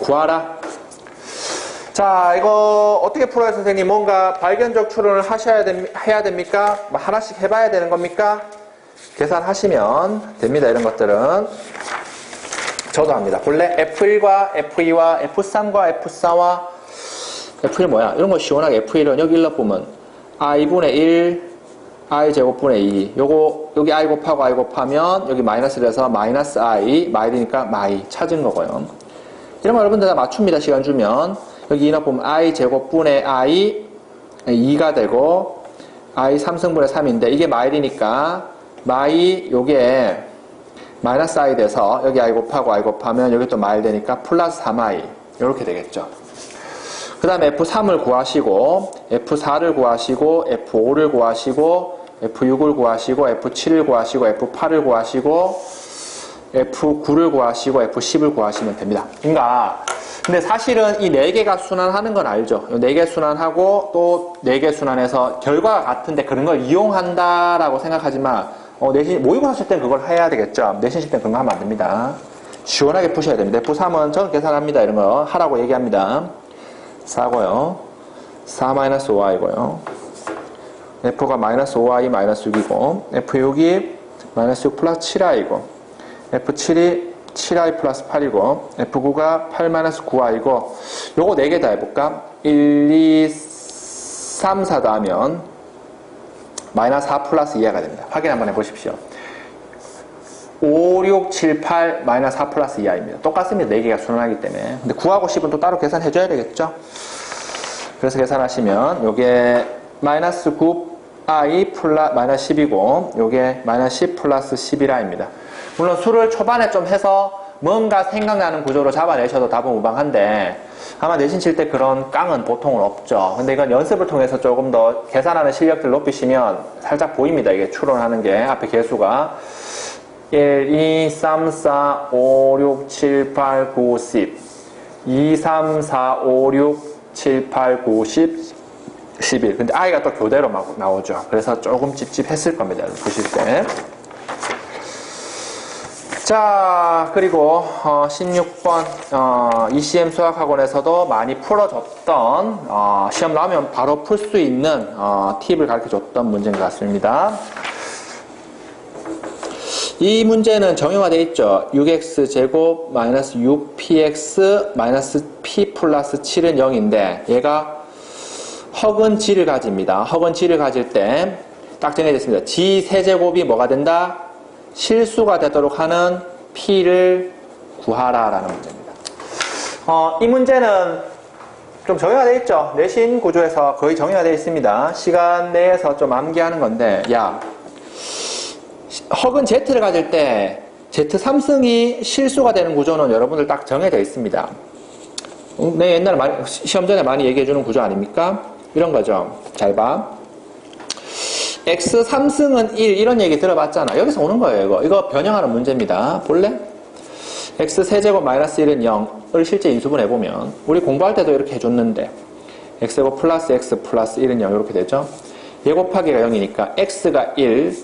구하라. 자, 이거 어떻게 풀어요, 선생님? 뭔가 발견적 추론을 해야 됩니까? 하나씩 해봐야 되는 겁니까? 계산하시면 됩니다. 이런 것들은 저도 합니다. 본래 F1과 F2와 F3과 F4와 F1 뭐야? 이런 거 시원하게 F1은 여기 일러보면 i분의 1 i 제곱분의 2 요거 여기 i 곱하고 i 곱하면 여기 마이너스를 해서 마이너스 i 마이니까 마이 찾은 거고요. 이런 거 여러분들 다 맞춥니다. 시간 주면 여기 인합 보면 i 제곱분의 i 2가 되고 i 3승분의 3인데 이게 마일이니까 마이 요게 마이너스 i 돼서 여기 i 곱하고 i 곱하면 여기 또 마일 되니까 플러스 3i 이렇게 되겠죠. 그 다음에 F3을 구하시고 F4를 구하시고 F5를 구하시고 F6을 구하시고 F7을 구하시고 F8을 구하시고 F9를 구하시고 F10을 구하시면 됩니다. 그러니까 근데 사실은 이 4개가 순환하는 건 알죠. 4개 순환하고 또 4개 순환해서 결과가 같은데 그런 걸 이용한다라고 생각하지만 내신 모의고사 칠 땐 그걸 해야 되겠죠. 내신 칠 땐 그런 거 하면 안 됩니다. 시원하게 푸셔야 됩니다. F3은 저는 계산합니다. 이런 거 하라고 얘기합니다. 4고요. 4-5i고요. F가 마이너스 5i 마이너스 6이고 F6이 마이너스 6 플러스 7i고 F7이 7i 플러스 8이고 F9가 8 마이너스 9i고 요거 4개 다 해볼까? 1, 2, 3, 4 더하면 마이너스 4 플러스 2i가 됩니다. 확인 한번 해보십시오. 5, 6, 7, 8 마이너스 4 플러스 2i입니다. 똑같습니다. 4개가 순환하기 때문에. 근데 9하고 10은 또 따로 계산해줘야 되겠죠? 그래서 계산하시면 요게 마이너스 9i 플러스 마이너스 10이고 요게 마이너스 10 플러스 11i입니다. 물론 수를 초반에 좀 해서 뭔가 생각나는 구조로 잡아내셔도 답은 무방한데 아마 내신 칠 때 그런 깡은 보통은 없죠. 근데 이건 연습을 통해서 조금 더 계산하는 실력들 높이시면 살짝 보입니다. 이게 추론하는 게 앞에 개수가 1, 2, 3, 4, 5, 6, 7, 8, 9, 10 2, 3, 4, 5, 6, 7, 8, 9, 10 11 근데 i가 또 교대로 나오죠. 그래서 조금 찝찝했을 겁니다. 보실 때. 자, 그리고 16번 ECM 수학학원에서도 많이 풀어줬던 시험 나오면 바로 풀 수 있는 팁을 가르쳐줬던 문제인 것 같습니다. 이 문제는 정형화되어 있죠. 6x제곱 마이너스 6px 마이너스 p 플러스 7은 0인데 얘가 허근 g를 가집니다. 허근 g를 가질 때 딱 정해졌습니다. g 세제곱이 뭐가 된다? 실수가 되도록 하는 p를 구하라 라는 문제입니다. 이 문제는 좀 정의화되어 있죠. 내신 구조에서 거의 정의화되어 있습니다. 시간 내에서 좀 암기하는 건데 야 허근 z를 가질 때 z3승이 실수가 되는 구조는 여러분들 딱 정해져 있습니다. 내 옛날에 시험 전에 많이 얘기해주는 구조 아닙니까? 이런 거죠. 잘 봐. x3승은 1 이런 얘기 들어봤잖아. 여기서 오는 거예요. 이거 변형하는 문제입니다. 볼래? x세제곱 마이너스 1은 실제 인수분 해보면 우리 공부할 때도 이렇게 해줬는데 x제곱 플러스 x 플러스 1은 0 이렇게 되죠. 얘 곱하기가 0이니까 x가 1,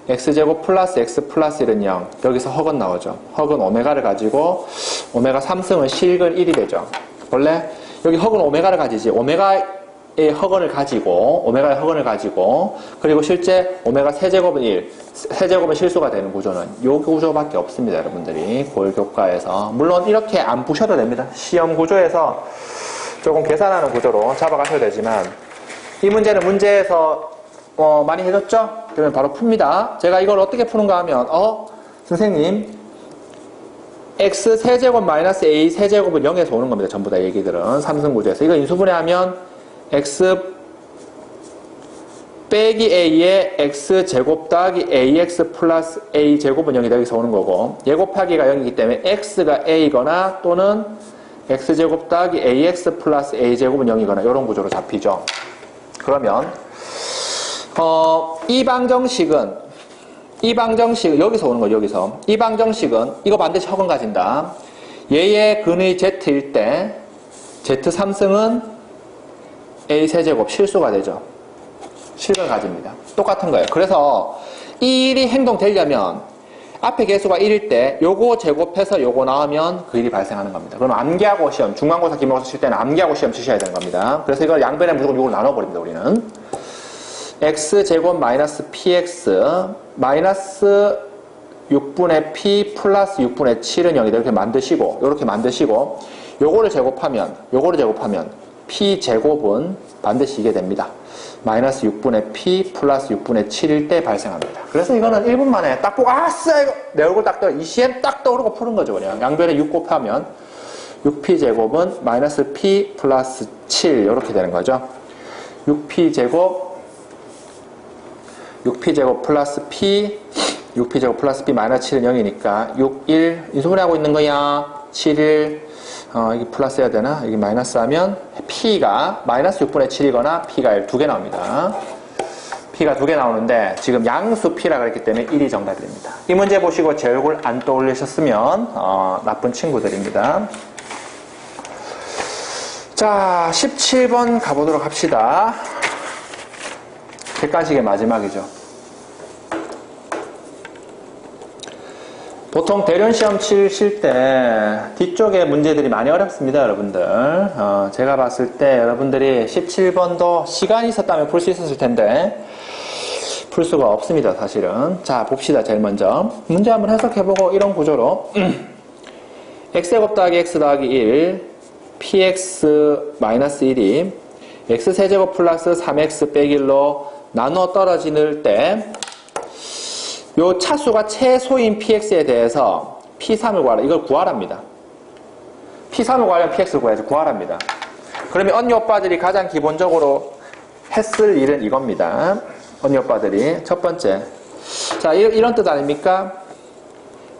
x제곱 플러스 x 플러스 1은 0. 여기서 허근 나오죠. 허근 오메가를 가지고 오메가 3승은 실근 1이 되죠. 원래 여기 허근 오메가를 가지지 오메가의 허근을 가지고 그리고 실제 오메가 세제곱은 1, 세제곱은 실수가 되는 구조는 요 구조밖에 없습니다. 여러분들이 골교과에서 물론 이렇게 안 푸셔도 됩니다. 시험 구조에서 조금 계산하는 구조로 잡아가셔도 되지만 이 문제는 문제에서 많이 해줬죠? 그러면 바로 풉니다. 제가 이걸 어떻게 푸는가 하면 선생님 x 세제곱 마이너스 a 세제곱은 0에서 오는 겁니다. 전부 다 얘기들은 삼승 구조에서 이거 인수분해하면 x 빼기 a의 x제곱 더하기 ax 플러스 a제곱은 0이 여기서 오는 거고 얘 곱하기가 0이기 때문에 x가 a거나 또는 x제곱 더하기 ax 플러스 a제곱은 0이거나 이런 구조로 잡히죠. 그러면 이 방정식은 여기서 오는 거죠. 여기서 이 방정식은 이거 반드시 허근 가진다. 얘의 근의 z일 때 z3승은 a 세제곱 실수가 되죠. 실근 가집니다. 똑같은 거예요. 그래서 이 일이 행동되려면 앞에 개수가 1일 때 요거 제곱해서 요거 나오면 그 일이 발생하는 겁니다. 그럼 암기하고 시험, 중간고사 기말고사 칠 때는 암기하고 시험 치셔야 되는 겁니다. 그래서 이걸 양변에 무조건 요걸 나눠버립니다. 우리는 x제곱 마이너스 px 마이너스 6분의 p 플러스 6분의 7은 0이다. 이렇게 만드시고 요거를 제곱하면 p제곱은 반드시 이게 됩니다. 마이너스 6분의 p 플러스 6분의 7일 때 발생합니다. 그래서 이거는 1분 만에 딱 보고 아싸 이거 내 얼굴 딱 떠 ECM 딱 떠오르고 푸는 거죠. 그냥 양변에 6 곱하면 6p제곱은 마이너스 p 플러스 7 이렇게 되는 거죠. 6p제곱 플러스 p 6p제곱 플러스 p 마이너스 7은 0이니까 6, 1 인수분해하고 있는 거야. 7, 1 이게 플러스 해야 되나? 이게 마이너스 하면 p가 마이너스 6분의 7이거나 p가 1 두 개 나옵니다. p가 두 개 나오는데 지금 양수 p라 그랬기 때문에 1이 정답입니다. 이 문제 보시고 제 얼굴 안 떠올리셨으면 나쁜 친구들입니다. 자, 17번 가보도록 합시다. 객관식의 마지막이죠. 보통 대련시험 치실 때 뒤쪽에 문제들이 많이 어렵습니다. 여러분들 제가 봤을 때 여러분들이 17번도 시간이 있었다면 풀 수 있었을 텐데 풀 수가 없습니다. 사실은. 자, 봅시다. 제일 먼저 문제 한번 해석해보고 이런 구조로 x제곱 더하기 x 더하기 1 px 마이너스 1이 x세제곱 플러스 3x 빼기 1로 나눠 떨어지는 때 요 차수가 최소인 px에 대해서 p3을 구하라. 이걸 구하랍니다. p3을 구하려면 px를 구해야지. 구하랍니다. 그러면 언니 오빠들이 가장 기본적으로 했을 일은 이겁니다. 언니 오빠들이 첫 번째, 자 이런 뜻 아닙니까?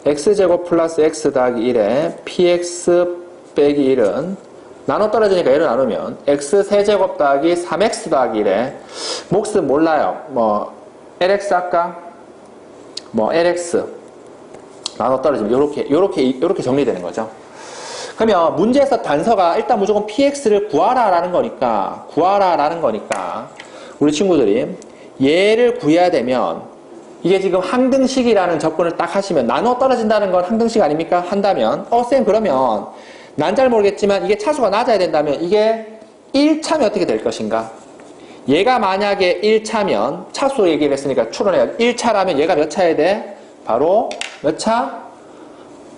x제곱 플러스 x 더하기 1에 px 빼기 1은 나눠 떨어지니까 얘를 나누면 x 세제곱 더하기 3x 더하기 1에 몫은 몰라요. 뭐 lx 할까? 뭐 lx 나눠 떨어지면 요렇게 정리되는 거죠. 그러면 문제에서 단서가 일단 무조건 px를 구하라라는 거니까 우리 친구들이 얘를 구해야 되면 이게 지금 항등식이라는 접근을 딱 하시면 나눠 떨어진다는 건 항등식 아닙니까? 한다면 쌤 그러면 난 잘 모르겠지만 이게 차수가 낮아야 된다면 이게 1차면 어떻게 될 것인가? 얘가 만약에 1차면 차수 얘기를 했으니까 추론해야 1차라면 얘가 몇 차야 돼? 바로 몇 차?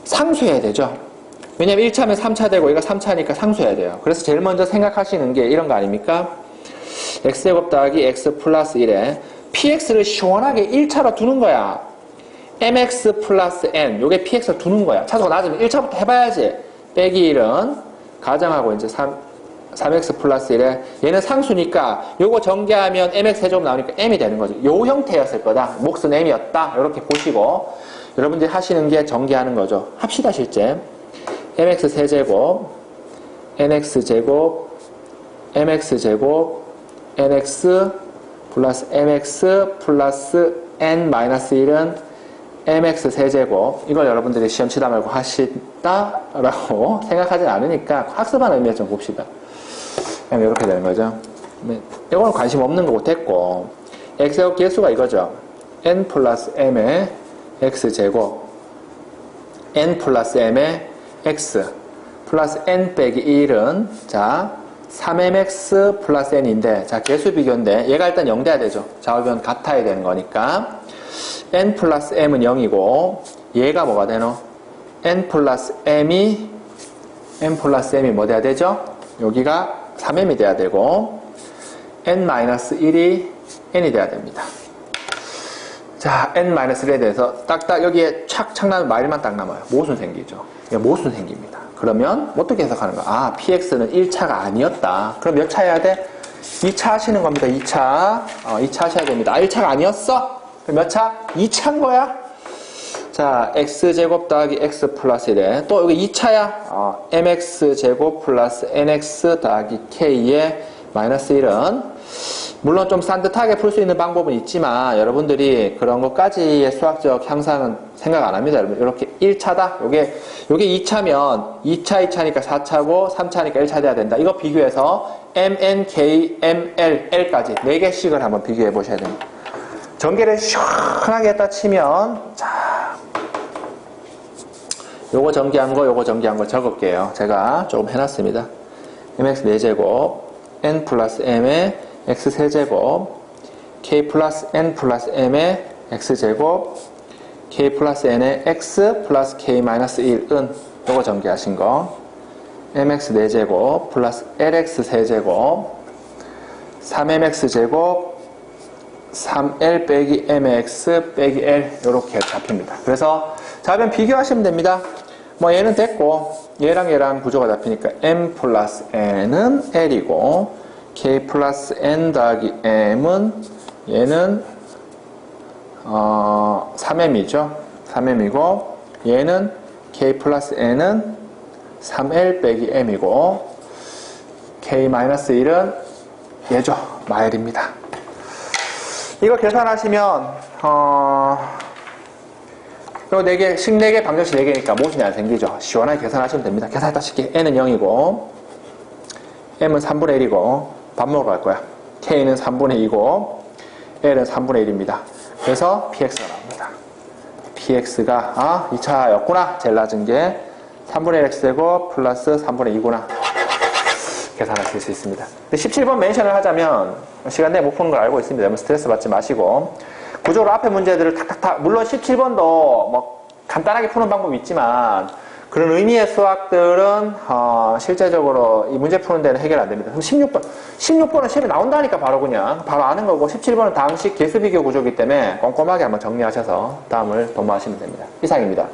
상수해야 되죠. 왜냐면 1차면 3차 되고 얘가 3차니까 상수해야 돼요. 그래서 제일 먼저 생각하시는 게 이런 거 아닙니까? x제곱 더하기 x 플러스 1에 px를 시원하게 1차로 두는 거야. mx 플러스 n 요게 px를 두는 거야. 차수가 낮으면 1차부터 해봐야지. 빼기 1은 가정하고 이제 3x 플러스 1에 얘는 상수니까 요거 전개하면 mx 세제곱 나오니까 m이 되는 거죠. 요 형태였을 거다. 몫은 m이었다. 이렇게 보시고 여러분들이 하시는 게 전개하는 거죠. 합시다 실제. mx 세제곱 nx 제곱 mx 제곱 nx 플러스 mx 플러스 n 마이너스 1은 mx 세제곱 이걸 여러분들이 시험 치다 말고 하시다라고 생각하진 않으니까 학습한 의미에서 좀 봅시다. 그냥 이렇게 되는 거죠. 이거는 관심 없는 거고 됐고 x제곱 개수가 이거죠. n 플러스 m의 x제곱 n 플러스 m의 x 플러스 n 빼기 1은 자 3mx 플러스 n인데 자 개수 비교인데 얘가 일단 0 돼야 되죠. 좌우변 같아야 되는 거니까 n 플러스 m은 0이고 얘가 뭐가 되노? n 플러스 m이 뭐 돼야 되죠? 여기가 3m이 돼야 되고 n 마이너스 1이 n이 돼야 됩니다. 자 n 마이너스 1에 대해서 딱딱 여기에 착착 나면 마일만 딱 남아요. 모순 생기죠. 모순 생깁니다. 그러면 어떻게 해석하는가? 아 px는 1차가 아니었다. 그럼 몇 차 해야 돼? 2차 하시는 겁니다. 2차 2차 하셔야 됩니다. 아 1차가 아니었어? 그럼 몇 차? 2차인 거야? 자, x제곱 더하기 x 플러스 1에 또 여기 2차야. mx제곱 플러스 nx 더하기 k의 마이너스 1은 물론 좀 산뜻하게 풀 수 있는 방법은 있지만 여러분들이 그런 것까지의 수학적 향상은 생각 안 합니다. 여러분 이렇게 1차다. 요게 2차면 2차니까 4차고 3차니까 1차 돼야 된다. 이거 비교해서 mn, k, ml, l까지 4개씩을 한번 비교해 보셔야 됩니다. 전개를 시원하게 했다 치면 자 요거 전개한 거 적을게요. 제가 조금 해놨습니다. mx 4제곱 n 플러스 m의 x 세제곱 k 플러스 n 플러스 m의 x제곱 k 플러스 n의 x 플러스 k 마이너스 1은 요거 전개하신 거 mx 4제곱 플러스 lx 세제곱 3mx 제곱 3L 빼기 MX 빼기 L 이렇게 잡힙니다. 그래서 좌변 비교하시면 됩니다. 뭐 얘는 됐고 얘랑 구조가 잡히니까 M 플러스 N은 L이고 K 플러스 N 더하기 M은 얘는 3M이죠. 3M이고 얘는 K 플러스 N은 3L 빼기 M이고 K 마이너스 1은 얘죠. 마일입니다. 이거 계산하시면 요 4개, 식 4개, 방정식 4개니까 모순이 안 생기죠. 시원하게 계산하시면 됩니다. 계산했다 칠게. n은 0이고 m은 3분의 1이고 밥 먹으러 갈 거야. k는 3분의 2고 l은 3분의 1입니다. 그래서 px가 나옵니다. px가 2차였구나. 제일 낮은 게 3분의 1 x제곱 플러스 3분의 2구나. 계산하실 수 있습니다. 17번 멘션을 하자면 시간 내에 못 푸는 걸 알고 있습니다. 너무 스트레스 받지 마시고 구조로 앞에 문제들을 탁탁탁 물론 17번도 뭐 간단하게 푸는 방법이 있지만 그런 의미의 수학들은 실제적으로 이 문제 푸는 데는 해결 안 됩니다. 그럼 16번은 시험에 나온다니까 바로 그냥 바로 아는 거고 17번은 다음식 개수 비교 구조이기 때문에 꼼꼼하게 한번 정리하셔서 다음을 도모하시면 됩니다. 이상입니다.